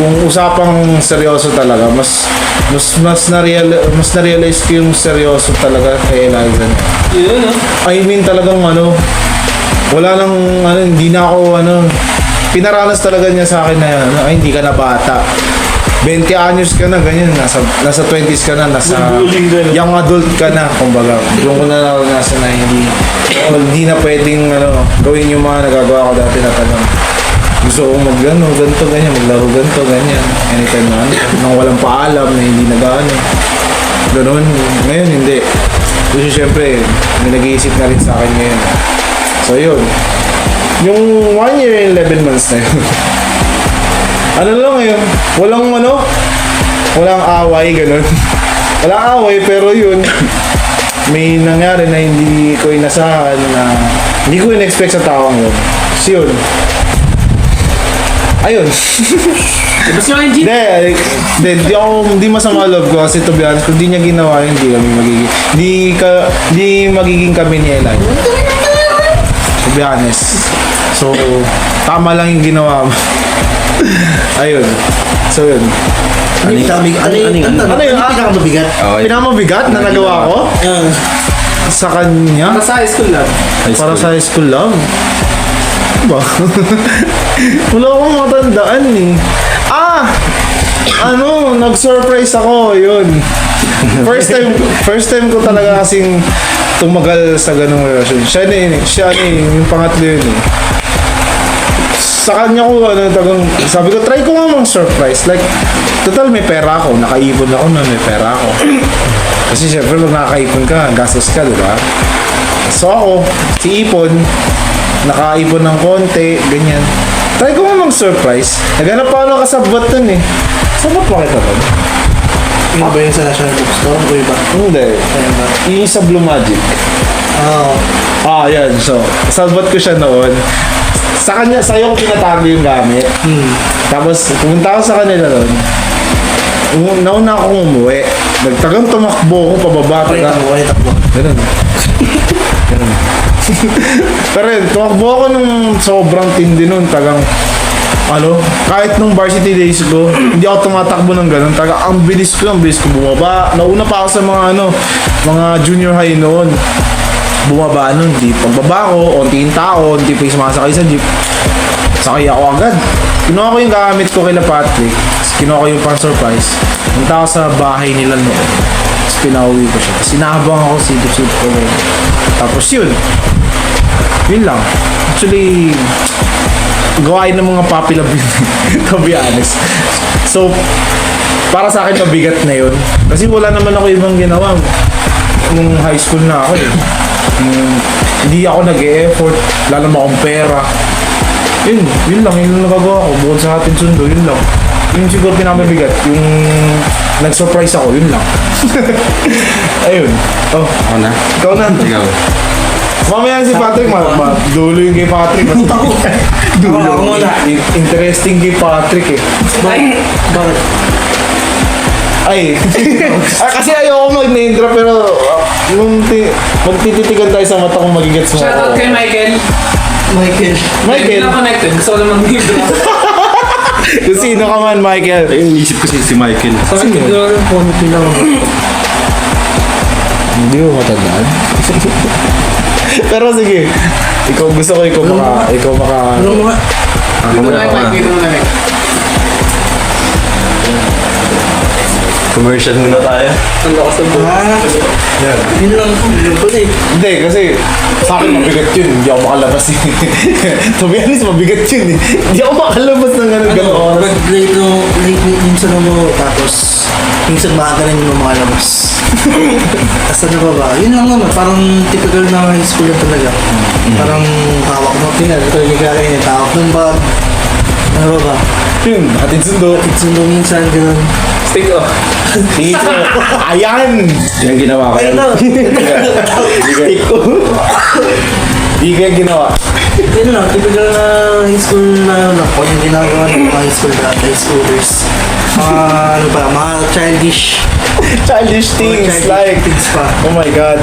kung usapang seryoso talaga, mas na-realize ko yung seryoso talaga kay Eliza. Yun, no? I mean talagang wala nang hindi na ako pinaranas talaga niya sa akin na ay hindi ka na bata. 20 anyos ka na, ganyan, nasa 20s ka na, nasa young adult ka na, kumbaga. Doon ko na naranasan na hindi na pwedeng gawin yung mga nagagawa ko dati na talagang gusto kong ganito, ganyan, maglaro ganito, ganyan. Anytime na nang walang paalam, na hindi nag-ano. Ganun. Ngayon, hindi. Kasi syempre, may nag-iisip na rin sa akin ngayon. So, yun. Yung 1 year and 11 months na yun. Ano lang yun? Walang away, ganun. Walang away, pero yun, may nangyari na hindi ko inasahan na hindi ko in-expect sa tawang yun. Kasi yun. Ayun. Tapos yung engine? Hindi masama love ko kasi to be honest, kung di niya ginawa yun, hindi magiging kami ni Eli. To be honest. So, tama lang yung ginawa mo. Ayun. So, yun. Ano yung pinakamabigat? Pinakamabigat na nagawa ko sa kanya Para sa high school lang. para sa high school lang. Ba? Wala akong matandaan eh. Nag-surprise ako, yun. First time ko talaga kasing tumagal sa ganung relasyon. Siya yung pangatlo yun eh. Sa kanya ko, sabi ko, try ko nga mang surprise. Like, total may pera ako, nakaipon ako na may pera ako. Kasi syempre, pag nakakaipon ka, gastos ka, di ba? So ako, si Ipon, nakaipon ng konti, ganyan. Try ko nga mang surprise. Naghanap pa ako ng kasabot dun eh. Sabot pa kita dun? Yung ba yung sa National Bookstore? O iba? Hindi. Ayun ba? Yung sa Blue Magic. Yan. So, sabot ko siya noon. Sa'yo ko pinatago yung gamit. Tapos, pumunta ako sa kanila doon. Nauna akong umuwi. Nagtagang tumakbo ko pababa. Takbo. Ganun. Pero yun, tumakbo ako nung sobrang tindi nun. Kahit nung varsity days ko, hindi ako tumatakbo ng ganun. Ang bilis ko bumaba. Nauna pa ako sa mga junior high noon. Bumaba nun, pagbaba ko, onting tao, hindi pa yung sumasakay sa jeep. Sakay ako agad. Kinuha ko yung gamit ko kay Patrick. Kinuha ko yung pang surprise. Punta ako sa bahay nila noon. Tapos pinauwi ko siya. Tapos sinabang ako, silip-silip ko. Tapos yun. Yun lang. Actually, gawain ng mga puppy love yun. To be honest. So, para sa akin mabigat na yun. Kasi wala naman ako ibang ginawa. Nung high school na ako eh. Hindi ako nag-e-effort. Lalo mo akong pera. Yun lang yung nagagawa ko. Bukod sa atin sundo, yun lang. Yung siguro pinamabigat. Yung nag-surprise ako, yun lang. Ayun. Ako na? Ikaw na. Ikaw. Mamaya si Patrick, dulo yung kay Patrick. Ako muna. Interesting kay Patrick eh. Bakit? Kasi ayoko mag-name drop pero magtititigan tayo sa mata kung magigets mo. Shoutout kay Michael. Hindi na connected. Gusto ko lang mag-give drop. Kung sino ka man, Michael. Ayun, isip ko si Michael. Bakit siguro yung phone Hindi mo matandaan. Pero sige, gusto ko ikaw maka... Ano mo nga? Dito na kay Mike. Dito na kay Mike. Commercial muna tayo. Ang lakas ng buhay. Yun lang pala eh. Hindi, kasi sa akin mabigat yun. Hindi ako makalabas eh. To be honest, mabigat yun eh. Hindi ako makalabas ng gano'ng oras. Late minsan mo, tapos minsan maaga rin yung makalabas. Tapos ano ba? Yun lang naman, parang typical na high school yan talaga. Parang hawak mo, ito yung kakainin, hawak ng bag. Ano ba? Yun, hatid sundo. Sundo minsan, gano'n. Stick off. Dito. Ayan! Yung ginawa ko. Ayun na. Hindi kaya ginawa. Yun lang, typical na high school na kung yung ginagawa ng mga high schoolers. Mga childish Things like... things pa. Oh my God.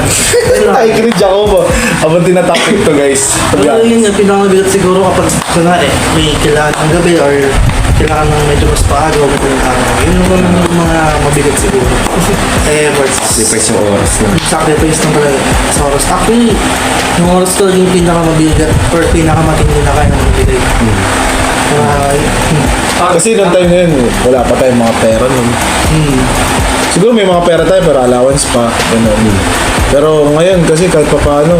Nakikinig ako ba? Habang tinatapik to guys. Pero yun yung pinakabigat siguro kapag kunwari may kailangan ng gabi or kailangan ng medyo mas paaga o madaling araw. Yun naman yung mga mabigat siguro. Efforts. Sacrifice yung oras na. Sacrifice ng talaga sa oras. Actually, yung oras ko yung pinakamabigat or pinakamatindi na kaya ng mabigat. Kasi noong time na yun, wala pa tayong mga pera nun. Siguro may mga pera tayo pero allowance pa. Ganun. Pero ngayon kasi kahit pa paano,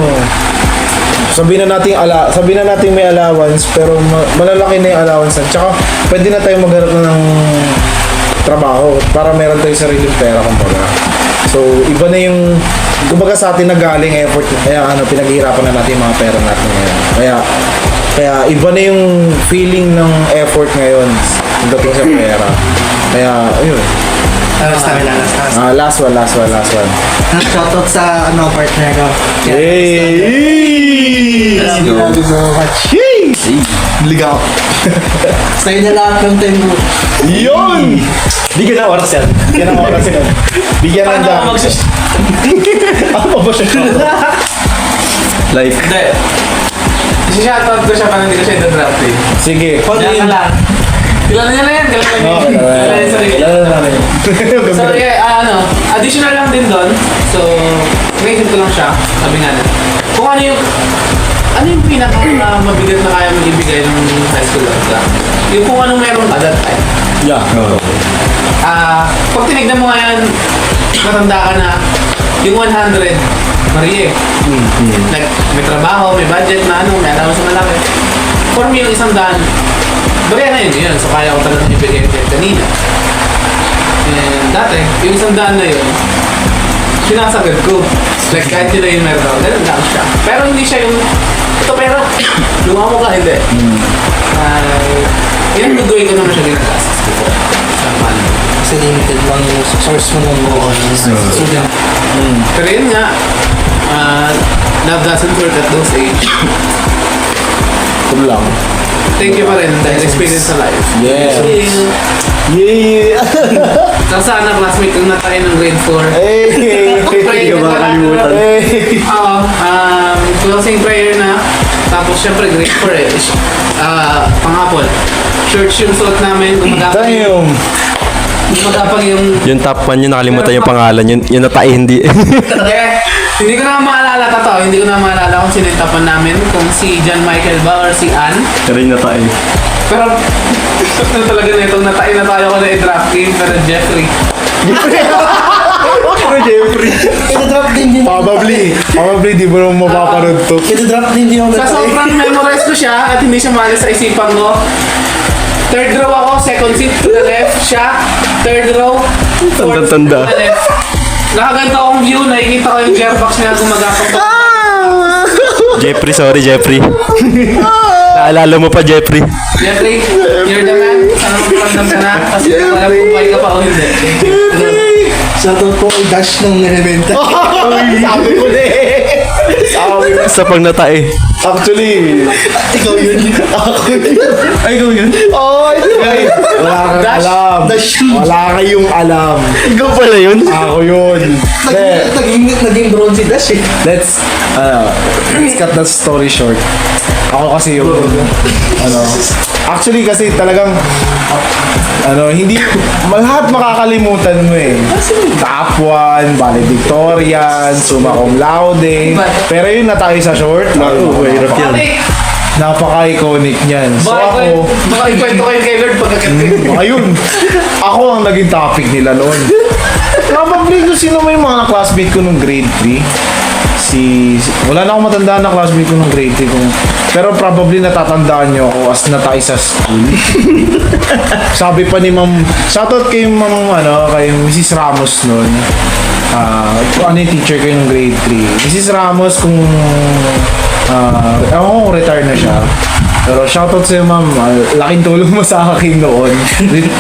sabihin na natin may allowance pero malalaki na yung allowance. At saka pwede na tayo maghanap ng trabaho para meron tayong sariling pera kumbaga. So iba na yung kumbaga sa atin na galing effort kaya pinaghihirapan na natin yung mga pera natin ngayon. Kaya iba na yung feeling ng effort ngayon pagdating sa pera. Kaya ayun. Last time. Last one. Shoutout sa partner ko. Hey! Thank you so much. Ligaw. Sa'yo na lahat ng time mo. Yun! Bigyan ng oras yan. Bigyan ng oras yun. Bigyan ng Paano dami. ako magsis... Ano ba siya? Like, Hindi. Isi-shoutout ko siya parang hindi ko siya itadraft eh. Sige. Diyan ka lang. Kilala niya na yan. Kilala niya Oh, yan. Kilala niya sarili. Kilala na namin. So, additional lang din doon. So, naisip ko lang siya. Sabi nga na. Kung ano yung pinaka mabigat na kaya mong ibigay ng high school life lang. Yung kung anong meron ka that time. Yeah. Pag tinignan mo ngayon, matanda ka na, yung 100, Marie, may trabaho, may budget na may alam sa malaki. For me, yung 100, bariya na yun. So, kaya ko talagang ibigay yung kanina. And dati, yung 100 na yun, sinasagad ko. Like, kahit yun na yung meron ako, ganun lang siya. Pero hindi siya yung, ito pero, luha mo ka, hindi. Yung lugoy ko naman siya ginagastos ko. Sa paano. Kasi limited lang yung source mo ng mga student. Pero yun nga, love doesn't work at those age. Ito lang. Thank you pa rin dahil experience sa life. Yeah. Yeah. Yeah! Saka sana classmate kong natay ng grade 4. Hey! Pray, ka makakalimutan. Hey! Oo. Closing prayer na. Tapos syempre grade 4 eh. Panghapon. Church yung suot namin. Gumagapag Damn! yung top 1 yun, nakalimutan yung pangalan. Yung natay, hindi. Hindi ko na maalala Hindi ko na maalala kung sino yung tapan namin. Kung si John Michael ba or si Ann. Pero yung natay. Pero ano talaga na itong natay na tayo ko na i-draft game. Pero Jeffrey. Pero Jeffrey. Ito-drop din din. Probably di mo naman mapapanood to. Ito-drop din din yung Sa sobrang memorize ko siya at hindi siya maalis sa isipan ko. Third row ako, second seat to the left. Siya, third row, fourth seat to Tanda-tanda. the left. Nakaganto akong view, nakikita ko yung gearbox niya gumagapang pa. Jeffrey, sorry Jeffrey. Naalala mo pa Jeffrey. Jeffrey, you're the man. Sana magparamdam ka na. Kasi alam kung buhay ka pa o hindi. Shoutout po kay Dash ng Nereventa. Sabi ko na eh. Sabi ko. Sa pag natay. Actually, Ikaw yun. Ay, ikaw yun? oh, wala kang Dash. alam. Dash. Wala kayong alam. Ikaw pala yun? Ako yun. Naging bronze si Dash eh. Let's cut that story short. Ako kasi yung, actually kasi talagang, hindi, lahat makakalimutan mo eh. Top 1, valedictorian, summa cum laude. Pero yun na tayo sa short, Mahirap yan. napaka-iconic niyan. So ako, Baka ikwento kayo kay Lord pagkakit. ayun, ako ang naging topic nila noon. Probably kung sino may mga classmate ko nung grade 3. Wala na akong matandaan na classmate ko nung grade 3 pero probably natatandaan nyo ako as natay sa school. Sabi pa ni Ma'am, shoutout kay Ma'am, kay Mrs. Ramos noon. Ano yung teacher ko nung grade 3. Mrs. Ramos kung ewan ko kung retire na siya. Pero shoutout sa'yo ma'am, laking tulong mo sa akin noon.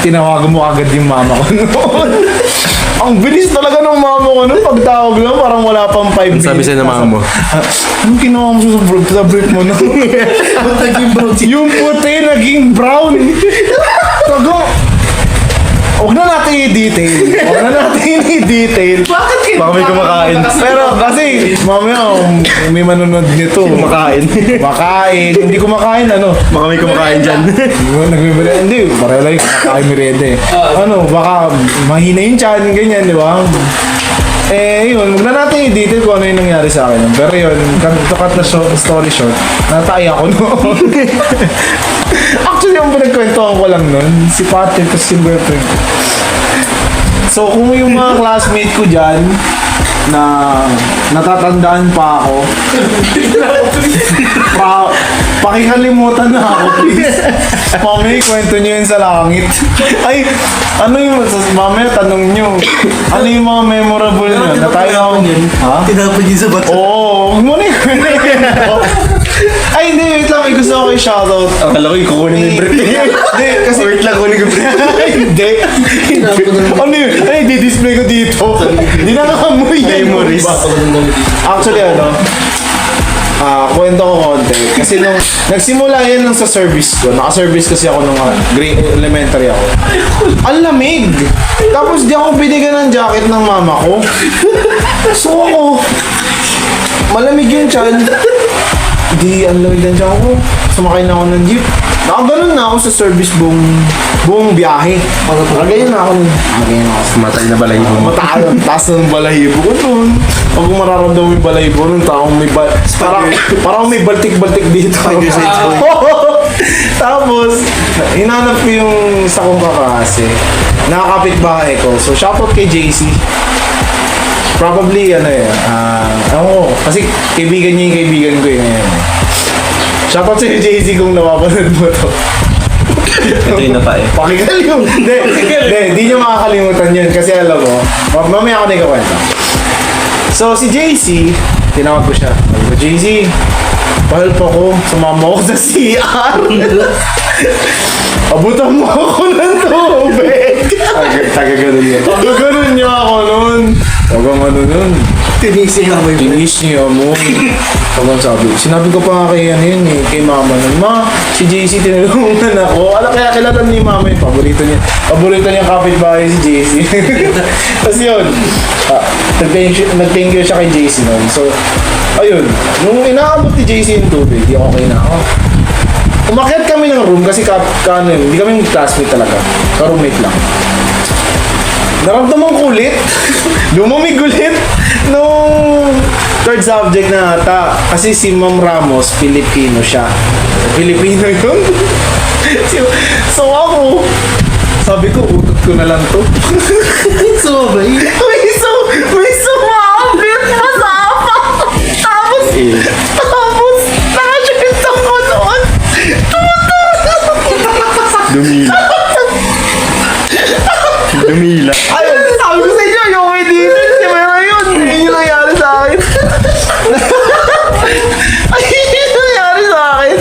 Tinawagan mo agad yung mama ko noon. Ang bilis talaga ng mama ko noon. Pagtawag lang, parang wala pang 5 minutes. Sabi sa'yo ng mama mo? Anong ginawa mo sa brief mo noon? Naging bronze. Yung puti naging brown. Tago. Huwag na natin i-detail. Bakit kayo? Baka may kumakain. Pero kasi, mamaya, may manunod nito. Kumakain. Hindi kumakain, Baka may kumakain dyan. Nagbibili, hindi, pareho lang yung kumakain merienda eh. Baka mahina yung tiyan, ganyan, di ba? Yun, huwag na natin i-detail kung ano yung nangyari sa akin. Pero yun, to cut the story short, natay ako noon. Actually, yung pinagkwentuhan ko lang nun, si Patrick tapos yung boyfriend ko. So kung yung mga classmate ko dyan, na natatandaan pa ako, pakikalimutan na ako, please. Mamaya, kwento nyo yun sa langit. Ay, ano yung, mamaya, tanong nyo, ano yung mga memorable nyo? Na tayo ako, ha? Tinapon yun sa bato. Oo, huwag mo na yung kwento. Ay, hindi, wait lang, may gusto ko kayo shoutout. Akala ko kukunin mo yung brief. Hindi, kasi wait lang, kunin ko brief. Hindi. Ano yun? Ay, di-display ko dito. Hindi na nakamoy yan. Memories. Actually, kwento ko konti. Kasi nung nagsimula yan nung sa service ko, naka-service kasi ako nung grade elementary ako. Ang lamig! Tapos di ako binigyan ng jacket ng mama ko. So ako, malamig yung tiyan. Di, ang lamig ng tiyan ko. Sumakay na ako ng jeep. Nakaganon na ako sa service buong biyahe. Nakagayon na ako. Nakagayon na ako. Matay na balay mo. Taas ng balahibo ko nun. Pag mararamdaman yung balahibo nun, parang may baltik-baltik dito. Tapos, hinanap ko yung sa kong kaklase. Nakakapit bahay ko. So, shoutout kay JC. Probably, kasi kaibigan niya yung kaibigan ko yun. Shoutout sa'yo, JC, kung napapanood mo to. Ito yung napa eh. Pakikalimutan. Hindi niyo makakalimutan yun kasi alam mo, mamaya ako na ikakwenta. So, si JC, tinawag ko siya. Sabi ko, JC, pa-help ako, sumama ako sa CR. Abutan mo ako ng tubig. Taga-ganon yan. Tagaganon niya ako nun. Tagang ano nun. Tinis niya mo yung Tinis niya mo. Tagang sinabi ko pa nga kay kay mama nun, ma, si JC tinulungan ako. Kaya kilala ni mama yung paborito niya. Paborito niya kapitbahay si JC. Tapos yun, nag-thank you siya kay JC nun. So, ayun, nung inaabot ni JC yung tubig, di okay na ako. Umakyat kami ng room kasi hindi kami classmate talaga. Ka-roommate lang. Naramdaman ko ulit. Lumamig ulit nung third subject na ata. Kasi si Ma'am Ramos, Filipino siya. Filipino yun. So ako, sabi ko, utot ko na lang to. Sobay. May sumabit pa sa apa. Tapos, nakashit ako doon. Dumila. Ayun, sabi ko sa inyo, yung may dito, si Mera yun. Yun yung nangyari sa akin. Ayun yung nangyari sa akin.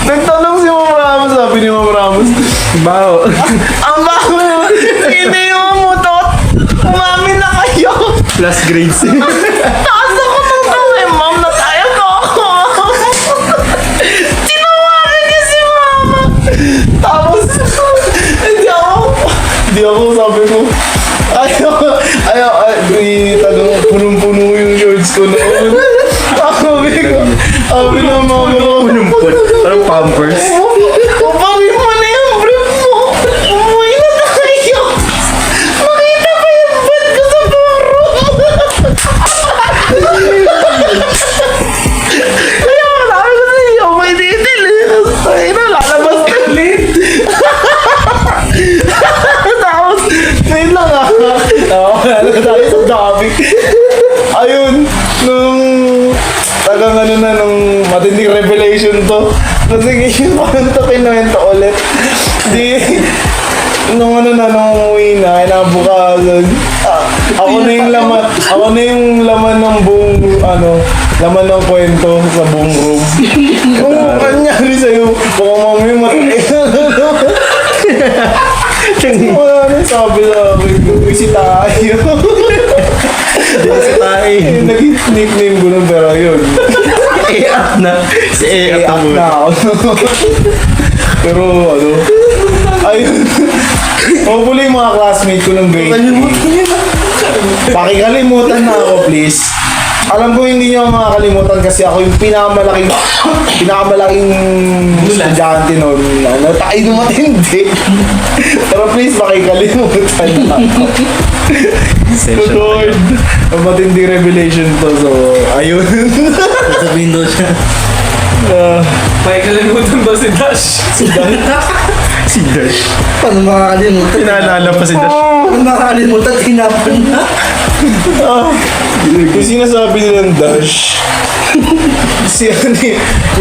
Nagtanong si Ma'am Ramos, sabi ni Ma'am Ramos, Baho. ang bago mo, hindi yung mutot. Umami na kayo. Plus grades. Taas ako ng kamay, ma'am, natayag ako. Tinawagan niya si mama. Tapos, hindi ako, sabi ko, ayaw, punong-puno yung shorts ko noon. Sabi na mama ko, Punumpot. Parang Pampers. upangin mo na yung brief mo. Umuwi na tayo. Makita pa yung butt ko sa buro. Kaya sabi ko sa iyo, may titil. Ay na, lalabas na ulit. Tapos, ngayon lang wala na tayo sa topic. Ayun, nung matinding revelation to. Kasi parang ito kinuwento ulit. Nung umuwi na, inabukasan. Ako na yung laman ng buong, laman ng kwento sa buong room. Kung kanyari sa'yo, baka mamaya matay. Wala na sabi sa akin, busy tayo. Busy tayo. Naging nickname ko nun, pero yun. A-up na. Si A-up Na ako. Pero ayun. Hopefully yung mga classmate ko ng grade 8. Pakikalimutan na ako, please. Alam ko hindi nyo makakalimutan kasi ako yung pinakamalaking estudyante noon. Tayo nung matindi. Pero please, pakikalimutan na ako. Lord, ang matindi revelation to. So, ayun. Sabihin daw siya. May kalimutan ba si Dash? Si Dash. Paano makakalimutan? Pinaalala pa si Dash. Paano makakalimutan? Tinapon na. Yung sinasabi nilang Dash, si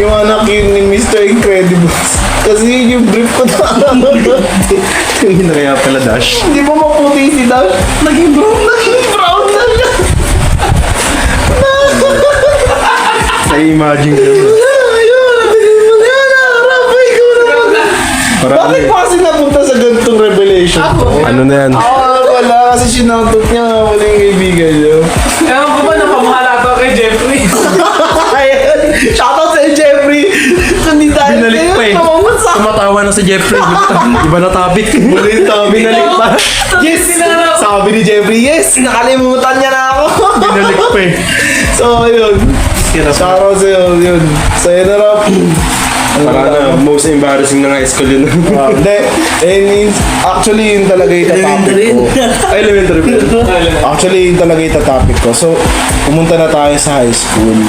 yung anak yun ni Mr. Incredibles. Kasi yun yung brief ko na Yung kaya pala Dash. Hindi mo maputi si Dash. Naging brown na siya. Na-imagine ko. Bakit pa kasi napunta sa ganitong revelation? Ano na yan? Wala kasi sinautot niya. Wala yung kaibigan niya. Ewan ko ba napamahala to kay Jeffrey? Shoutout sa Jeffrey! Hindi tayo Binalik pa eh. Tumatawa na si Jeffrey. Iba na topic. Binalik pa. Yes! Sabi ni Jeffrey, yes! Nakalimutan niya na ako! Binalik pa eh. So, ayun. Shoutout sa'yo, yun. So, yun na lang. Para na, most embarrassing na high school yun. Hindi. Actually, yun talaga yung topic ko. Ay, elementary pa yun. Actually, yun talaga yung topic ko. So, pumunta na tayo sa high school.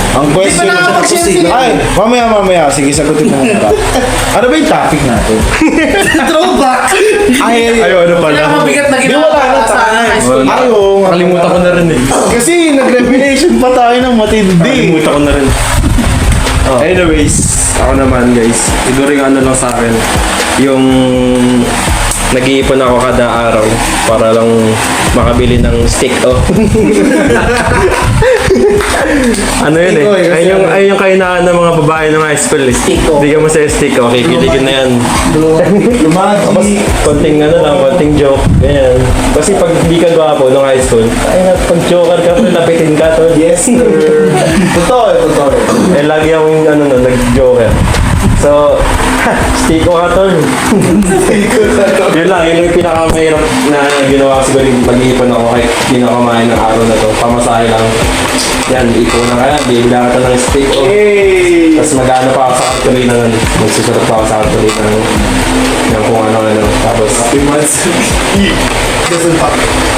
Ang question pa nakapag-share si- Ay, mamaya. Sige, sagutin mo muna. Ano ba yung topic natin? Throwback. Ay, Ay, ano pala? Pinakamabigat na Di ginawa wala na sa tayo. high school. Ayaw. Nakalimutan ko na rin eh. Kasi nag-revelation pa tayo ng matindi. Nakalimutan ko na rin. Anyways, ako naman guys, siguro yung ano lang sa akin, yung nag-iipon ako kada araw para lang makabili ng stick oh. Ano yun eh? Stick-o eh, kasi Ayun yung kainaan ng mga babae ng high school eh. Stick-o. Hindi ka mo sa stick, okay, kiligin na yan. Lumagi. Konting ano lang, konting joke, ganyan. Kasi pag hindi ka gwapo nung high school, ay pag joker ka, lapitin ka to. Yes, sir. Totoo. Eh, lagi akong nag-joker. So, stiko ka tol. Yun lang, yun yung pinakamahirap na ginawa ko siguro yung mag-iipon ako kahit hindi na kumain ng araw na to. Pamasahe lang. Yan, ipon na kaya, bibila ka ng steak. Oh. Hey! Tapos mag-ano pa ako sa kantuloy ng magsusulat pa ako sa kantuloy ng kung ano-ano. Tapos, Happy months.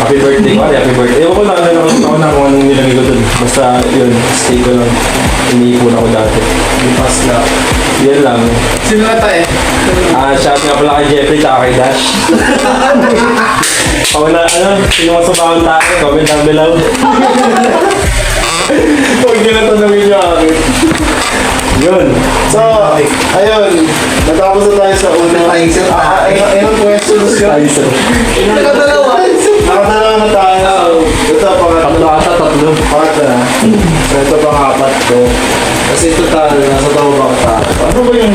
happy birthday ko, happy birthday. Ewan ko lang, ano ako na kung anong nilagay ko dun. Basta, yun, steak ko lang. Iniipon ako dati. Lipas na. Yan lang. Sino ka tayo? Shout nga pala kay Jeffrey tsaka kay Dash. Sino mas mabawang tayo? Comment down below. Huwag nyo na tanongin nyo akin. Yun. So, ayun. Natapos na tayo sa unang... Ilang questions yun? Tyson. Nakadalawa na tayo. Ito, Tatlo ata, tatlo. pangatlo na. So, ito pang-apat ko. Kasi total, nasa tawo ba tayo? Ano ba yung...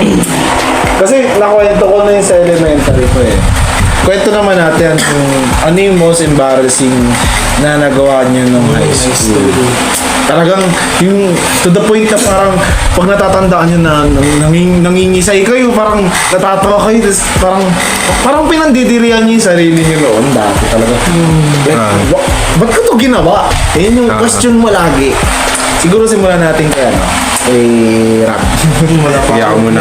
Kasi nakwento ko na yung sa elementary ko eh. Kwento naman natin kung ano yung most embarrassing na nagawa niyo nung high school. Talagang yung to the point na parang pag natatandaan nyo na nangingisay kayo, parang natatawa kayo, tapos parang pinandidirihan nyo yung sarili nyo noon dati talaga. Ba't ko to ginawa? Yun yung question mo lagi. Siguro simulan natin kaya rap. Kaya ako muna.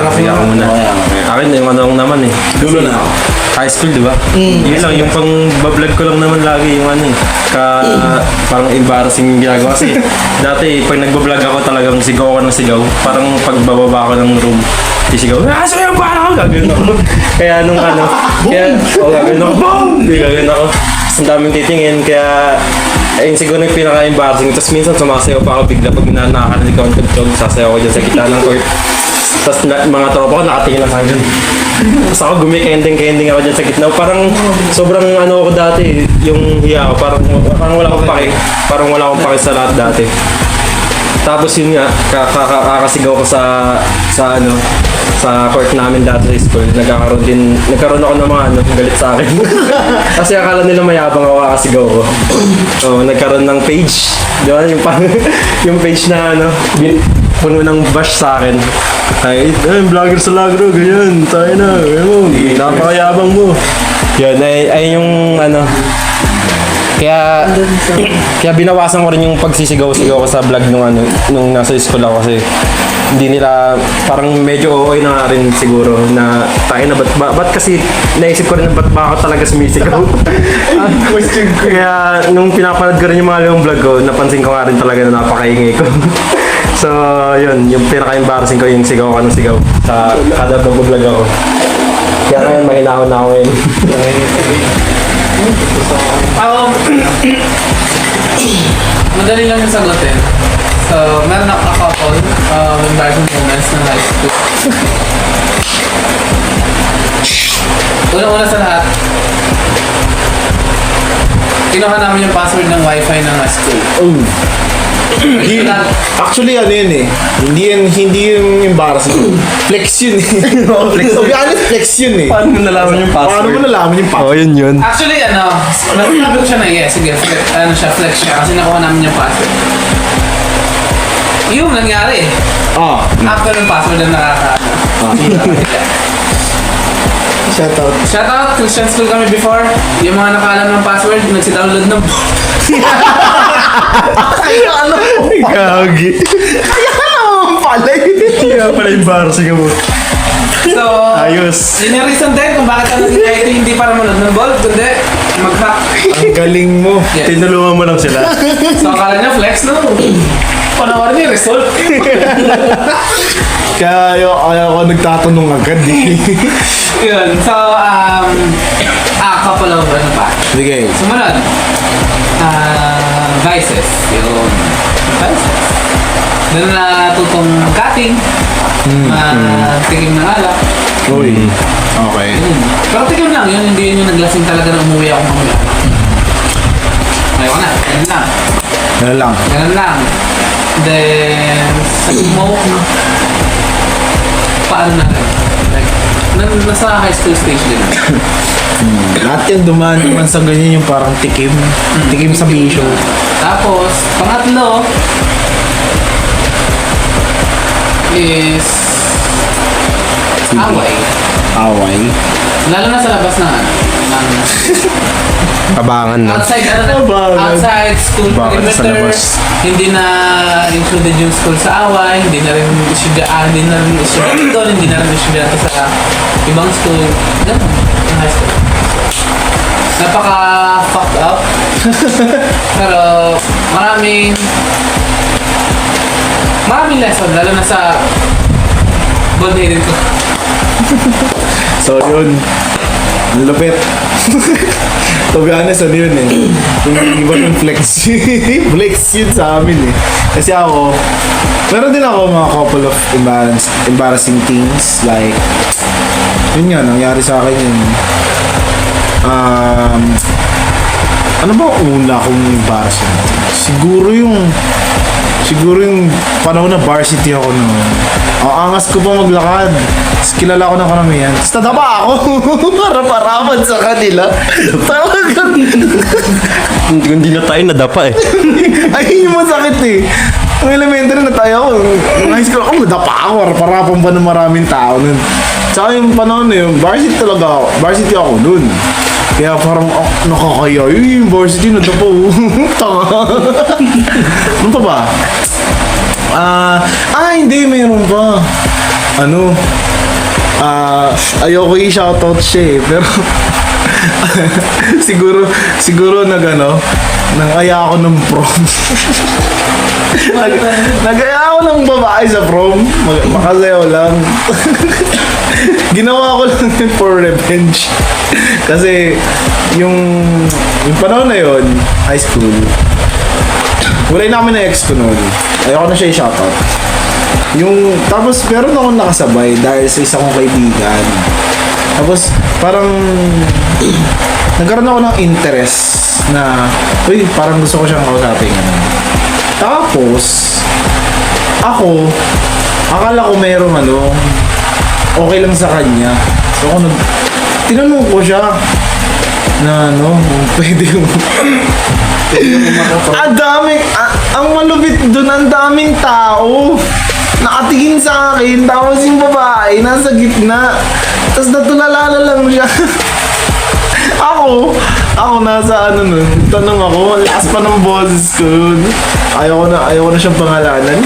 Akin, yung ano naman eh. Dulo na ako. High school, di ba? Yun lang, yung pang bablog ko lang naman lagi yung ano eh. Parang embarrassing yung ginagawa. Kasi dati, pag nagbablog ako talagang sigaw ako ng sigaw. Parang pagbababa ko ng room, isigaw, so yung parang ako, gagawin ako. Kaya nung ano, gagawin ako, boom! Gagawin ako. Ang daming titingin, kaya ayun siguro yung pinaka-embarrassing. Tapos minsan sumasayaw pa ako bigla pag nakakarinig ako ng tugtog, sasayaw ako dyan sa gitna ng court. Tapos mga tropa ko nakatingin lang sa akin. Tapos ako gumikending-kending ako dyan sa gitna. Parang sobrang ano ako dati, yung hiya ko, parang wala akong pake. Parang wala akong pake sa lahat dati. Tapos yun nga, kakasigaw ko sa court namin dati sa school. Nagkaroon ako ng mga galit sa akin. Kasi akala nila mayabang ako kakasigaw ko. So, nagkaroon ng page. Di ba? Yung page na puno ng bash sa akin. Ay, vlogger sa Lagro, ganyan. Tayo na, napakayabang mo. Yun, ay yung Kaya binawasan ko rin yung pagsisigaw-sigaw ko sa vlog nung nasa school ako kasi hindi nila, parang medyo okay na nga rin siguro na tayo na ba't kasi naisip ko rin ba't ba ako talaga sumisigaw. Kaya nung pinapanood ko rin yung mga lumang vlog ko, napansin ko nga rin talaga na napakaingay ko. So So, yun, yung pinaka-embarrassing ko yung sigaw ko ng sigaw sa kada vlog ako. Kaya ngayon, mahinahon na ako ngayon. Madali lang yung sagutin. So, meron ako a couple of embarrassing moments ng high school. Una-una sa lahat, kinuha namin yung password ng wifi ng school. Actually, ano yun eh. Hindi yung embarrassing. Flex yun eh. Flex To be honest, flex yun eh. Paano mo nalaman yung password? Paano mo nalaman yung password? Oh, yun. Actually, nasabi ko siya na yes, sige, flex siya kasi nakuha namin yung password. Yung nangyari, after yung password na Shoutout. Shoutout, Christian school kami before. Yung mga nakaalam ng password, nagsi-download ng Gagi. Pala yun. Kaya pala embarrassing mo. So, Ayos. yun yung reason din kung bakit ako naging IT hindi para manood ng ball, kundi mag-hack. Ang galing mo. Yes. Tinulungan mo lang sila. So, akala niya flex, no? Panoorin niya yung result. Kaya ayaw ko nagtatanong agad eh. Yun. So, couple of ano pa. Sige. Sumunod. Vices. Yung vices. Doon na tutong cutting. Tikim ng alak. Uy. Okay. Pero tikim lang. Yun, hindi yun yung naglasing talaga na umuwi ako mamaya. Ayoko na. Ganun lang. Ano lang. Ganun lang. Then, sa smoke, paano na rin? Like, nasa high school stage din. Lahat yan dumaan naman sa ganyan yung parang tikim. Tikim sa bisyo. Tapos, pangatlo is away. Away. Lalo na sa labas ng Abangan na. outside school Abangan sa perimeter. labas. Hindi na included yung school sa away. Hindi na rin estudyante doon. Hindi na rin estudyante sa ibang school. Ganun. Ang high school. Napaka-fucked up. Pero maraming lesson, lalo na sa bond-headed ko. So yun. Ang lupit. To be honest, ano yun eh. Yung iba yung flex. Flex yun sa amin eh. Kasi ako, meron din ako mga couple of embarrassing things. Like, yun nga, nangyari sa akin yun. Ano ba ang una kong embarrassing? Siguro yung panahon na varsity ako noon. Ang angas ko pa maglakad. Tapos kilala ko ng karamihan. Tapos nadapa ako. Para-paraman sa kanila. Talagang. Hindi na tayo nadapa eh. Ay, yung masakit eh. Ang elementary na tayo ako. Yung high school ako, nadapa ako. Para-parapan pa ng maraming tao nun. Tsaka yung panahon na yun, varsity talaga ako. Varsity ako nun. Kaya parang nakakaya. Yung varsity nadapa. Tanga. Ano pa ba? Hindi, mayroon pa. Ayoko i-shoutout siya eh, pero siguro nag-aya ako ng prom. Nag-aya ako ng babae sa prom. Makasayaw lang. Ginawa ko lang yun for revenge. Kasi yung panahon na yun, high school, wala namin na ex ko noon. Ayoko na siya i-shoutout. Tapos meron akong nakasabay dahil sa isa kong kaibigan. Tapos parang nagkaroon ako ng interest na, parang gusto ko siyang kausapin. Tapos, akala ko merong okay lang sa kanya. So ako tinanong ko siya na pwede yung ang malupit doon, ang daming tao nakatingin sa akin, tapos yung babae nasa gitna, tapos natulala lang siya. ako nasa nun, tanong ako, lakas pa ng boses ko yun. Ayaw ko na siyang pangalanan.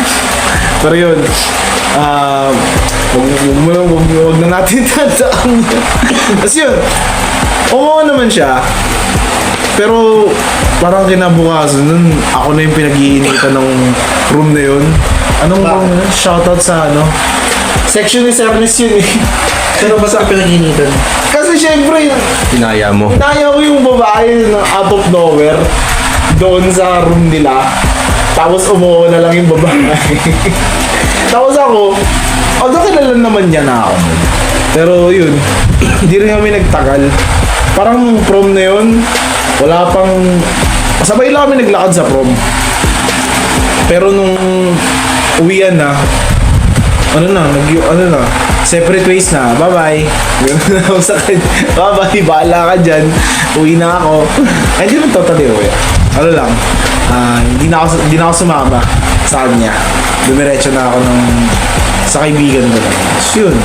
Pero yun, huwag na natin tandaan. Kasi yun, oo naman siya. Pero parang kinabukasan nun, ako na yung pinag-iinitan ng room na yun. Anong Bakit? shoutout sa ano? Section ni Ernest yun eh. Pero basta pinag-initan. Kasi syempre, Inaya mo. inaya ko yung babae na out of nowhere doon sa room nila. Tapos umuha na lang yung babae. Tapos ako, although kilala naman niya na ako. Pero yun, hindi rin kami nagtagal. Parang prom na yun, wala pang... Sabay lang kami naglakad sa prom. Pero nung uwian na, separate ways na, bye-bye. Ganun na ako sa kanya. Bye-bye, bahala ka dyan. Uwi na ako. Ay, hindi naman totally uwi. Ano lang, hindi na ako sumama sa kanya. Dumiretso na ako sa kaibigan ko lang. So yun,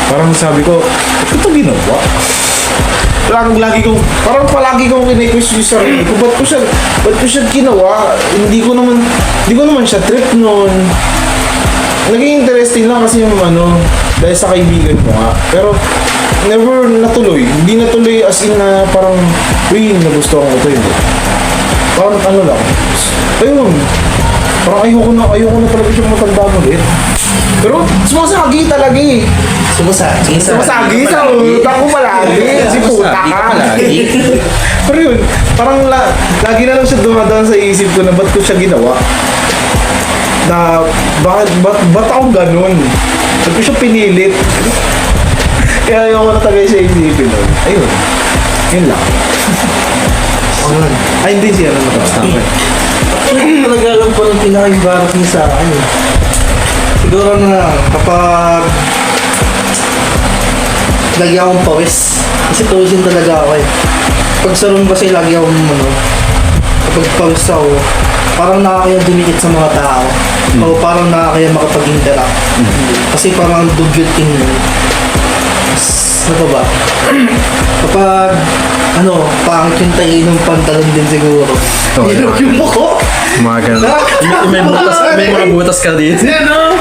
parang sabi ko, ba't ko ito ginawa? Palagi kong kine-question yung sarili ko, ba't ko siya ginawa? Hindi ko naman siya trip noon. Naging interesting lang kasi yung dahil sa kaibigan ko nga. Pero, never natuloy. Hindi natuloy as in na parang, uy, nagustuhan ko ito, hindi. Parang lang. Ayun. Parang ayoko na talaga siyang matandaan ulit. Pero, sumasagi talaga eh. Sumasagi Sa utak ko palagi. Si puta ka. Pero yun, parang lagi na lang siya dumadaan sa isip ko na ba't ko siya ginawa. Na ba't ako ganun? Ba't ko siya pinilit? Kaya ayoko na tagay siya isipin nun. Ayun. Yun lang. Ay, hindi siya na matapos na ako. Talaga alam ko ng pinaka-embarrassing sa akin. Siguro na kapag lagi akong pawis. Kasi pawisin talaga ako eh. Pag sa room kasi lagi akong kapag pawis ako, parang nakakaya dumikit sa mga tao. O parang nakakaya makapag-interact. Kasi parang dugyot tingin. Ano ba? Kapag pangit yung tayo ng pantalon din siguro. Hirap yung mukha. Mga ganun. May mga butas ka dito.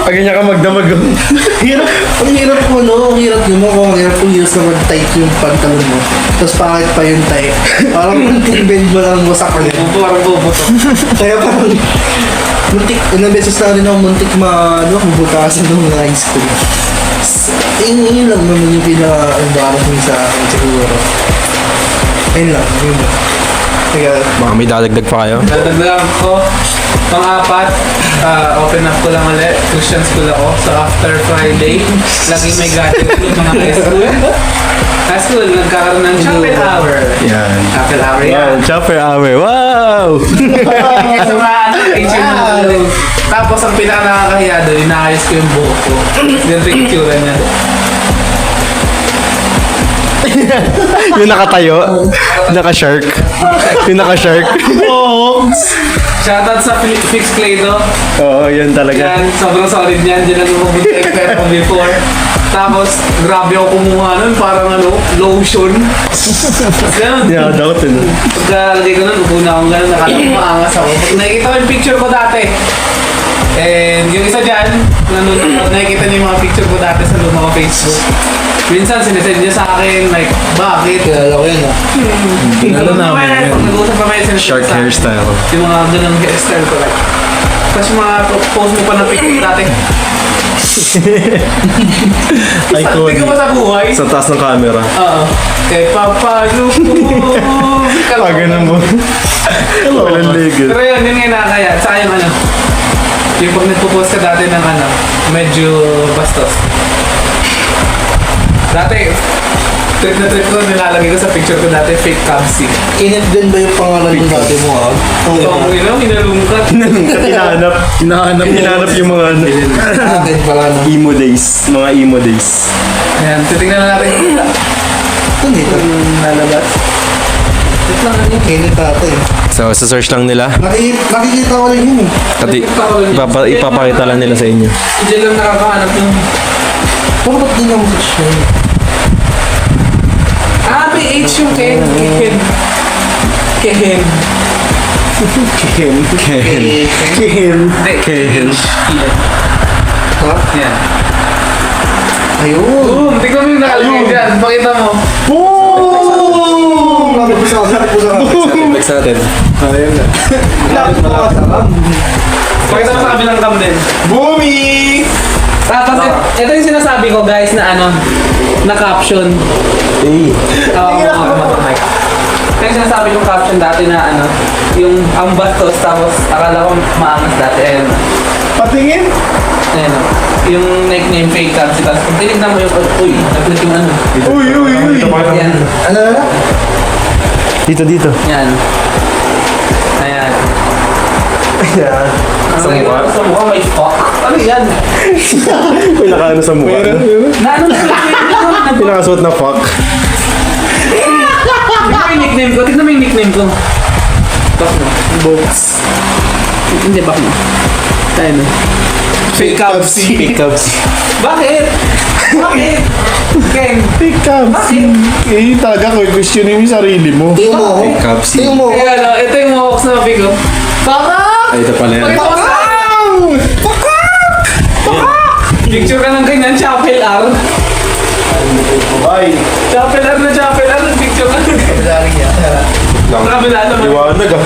Pag ganyan ka magdamag. Ang hirap yung mukha. Ang hirap kung years na mag-tight yung pantalon mo. Tapos pangit pa yung tie. Parang bend mo lang wasak ka din. Parang bubuto. Kaya parang ilang beses na rin ako muntik butasan nung high school. Yun lang naman yung pinaka-embarrassing sa akin siguro. Ayun lang. Kaya, Baka may dadagdag pa kayo? Dadagdagan ko. Pang-apat, open up ko lang ulit. Christian school ako. So after Friday, laging may gathering yung mga high school. High school, nagkakaroon ng chapel hour. Yan. Chapel hour yan. Chopper hour. Wow! Sa mga Tapos ang pinaka-nakakahiya doon, inaayos ko yung buhok ko. Ganito yung itsura niya. Yung nakatayo. Naka-shark. Yung naka-shark. Shoutout sa Fix Claydo. Oo, yun talaga. Yan, sobrang solid yan. Diyan lang pumunta yung pera ko before. Tapos, grabe ako kumuha nun. Parang lotion. Tapos ganun. Yeah, dapat yun. Pagkalagay ko nun, upo na akong ganun. Nakala ko maangas ako. Pag nakikita ko yung picture ko dati. And yung isa dyan, nakikita niyo yung mga picture ko dati sa luma ko Facebook. Minsan, sinesend niya sa akin, like, bakit? kilala ko yun Kilala namin yun. Pag nag-uusap kami, sinesend Short sa akin. hairstyle. Yung mga ganun hairstyle ko, like. Tapos yung mga post mo pa ng picture dati. Iconic. Tingnan mo sa buhay. Sa taas ng camera. Oo. Kay Papa Lupo. Ganun mo. Walang ligid. Pero yun yung nakakaya. Saka yung yung pag nagpo-post ka dati ng medyo bastos. Dati, trip na trip ko, nilalagay ko sa picture ko dati, fake Cubsy. Kenneth din ba yung pangalan ng dati mo Oo, hinalungkat. Hinahanap yung mga Akin pala emo days. Mga emo days. Ayan, titignan na natin kung Ito lalabas. Wait lang ano. Kenneth dati. So, sa search lang nila. Nakikita ko lang yun At ipapakita lang nila sa inyo. Diyan lang nakakahanap yung... Pero ba't di nga mo search yun? May H yung Ken. Ken. Hindi, Ken. Ha? Yan. Ayun. Boom! Tignan mo yung nakalagay dyan. Pakita mo. Boom! Napusa ka. Next natin. Ayun na. Malapit. Pakita mo sa kabilang cam din. Boomy! Tapos, ito yung sinasabi ko guys na ano, na caption. Eh. Ito yung sinasabi kong caption dati na ano, yung ang bastos tapos akala ko maangas dati. Ayun. Patingin? Ayun. Yung nickname fake currency. Tapos kung tinignan mo yung, uy, nag-click yung ano. Uy, uy, uy! Yan. Ano na? Dito. Yan. Ayan. Ayan. Sa mukha? Sa mukha may fuck. Ano yan? May nakaano sa mukha. Na ano na Pinakasuot na fuck. Tignan mo yung nickname ko. Tignan mo yung nickname ko. Back mo. Books. Hindi, back mo. Tayo na. Fake Cubs. Pickups. Bakit? Bakit? Ken. Bakit? Eh, talaga ko, questionin mo yung sarili mo. Tingnan mo. Cubs. Tingnan mo. Kaya ano, ito yung mohawks na mabigo. Fuck! Ay, ito pala yan. Pakita mo sa picture ka ng ganyan, Chapel R. Ay, Chapel R na Chapel R. Picture ka ng ganyan. Pagdaring niya. Kabila naman. Liwanag ah.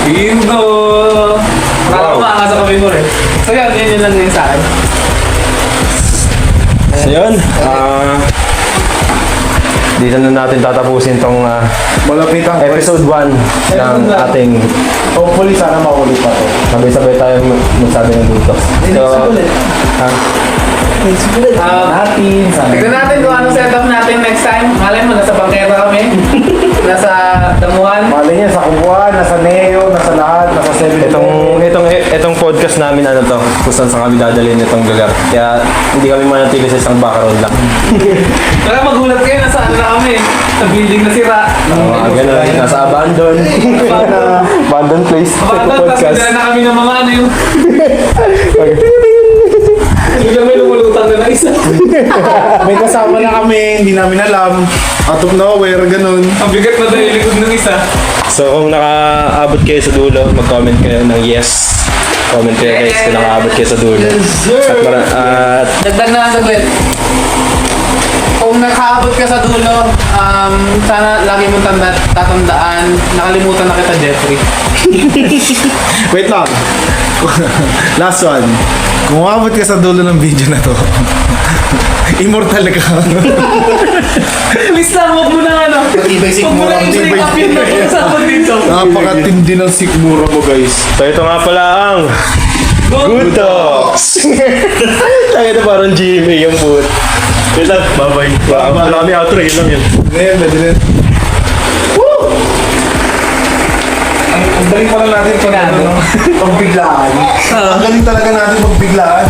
Bingo! Kala ko maangas sa kabi mo rin. So yun lang yun sa akin. So yun, dito na natin tatapusin tong malapit ang episode 1 ng ating Hopefully, sana makulit pa to. sabay-sabay tayo magsabi ng dito. So, Tignan natin kung anong setup natin next time. Malay mo, nasa bangketa kami. Nasa damuhan. Mali niya, sa Kubuan, nasa Neo, nasa lahat, nasa 7. itong podcast namin ano to, kung saan sa kami dadalhin itong lugar. Kaya hindi kami manatili sa isang background lang. Kaya magulat kayo, nasa ano na kami. Sa building na sira. Ganun, nasa abandon. Abandon place. Abandon, tapos bigla na kami ng mga ano yung... Biglang may lumulutan na isa. May kasama na kami, hindi namin alam. Out of nowhere, ganun. Ang bigat na dahil likod ng isa. So kung nakaabot kayo sa dulo, mag-comment kayo ng yes. Comment kayo guys kung nakaabot kayo sa dulo. At Dagdag na lang saglit. Kung nakaabot ka sa dulo, sana lagi mong tatandaan, nakalimutan na kita, Jeffrey. Wait lang. Last one. Kung umabot ka sa dulo ng video na to, immortal ka. Please lang, huwag mo na ano. Matibay Huwag mo na sigmura. i-break up yun na pag-usapan dito. Napakatindi ng sikmura mo, guys. so ito nga pala ang Good Talks! Tayo na parang Jimmy yung boot. Wait lang, bye-bye. Wala kami outro, yun lang yun. Ngayon, pwede rin. Ang galing pala natin pag ano, pagbiglaan. Ang galing talaga natin pagbiglaan.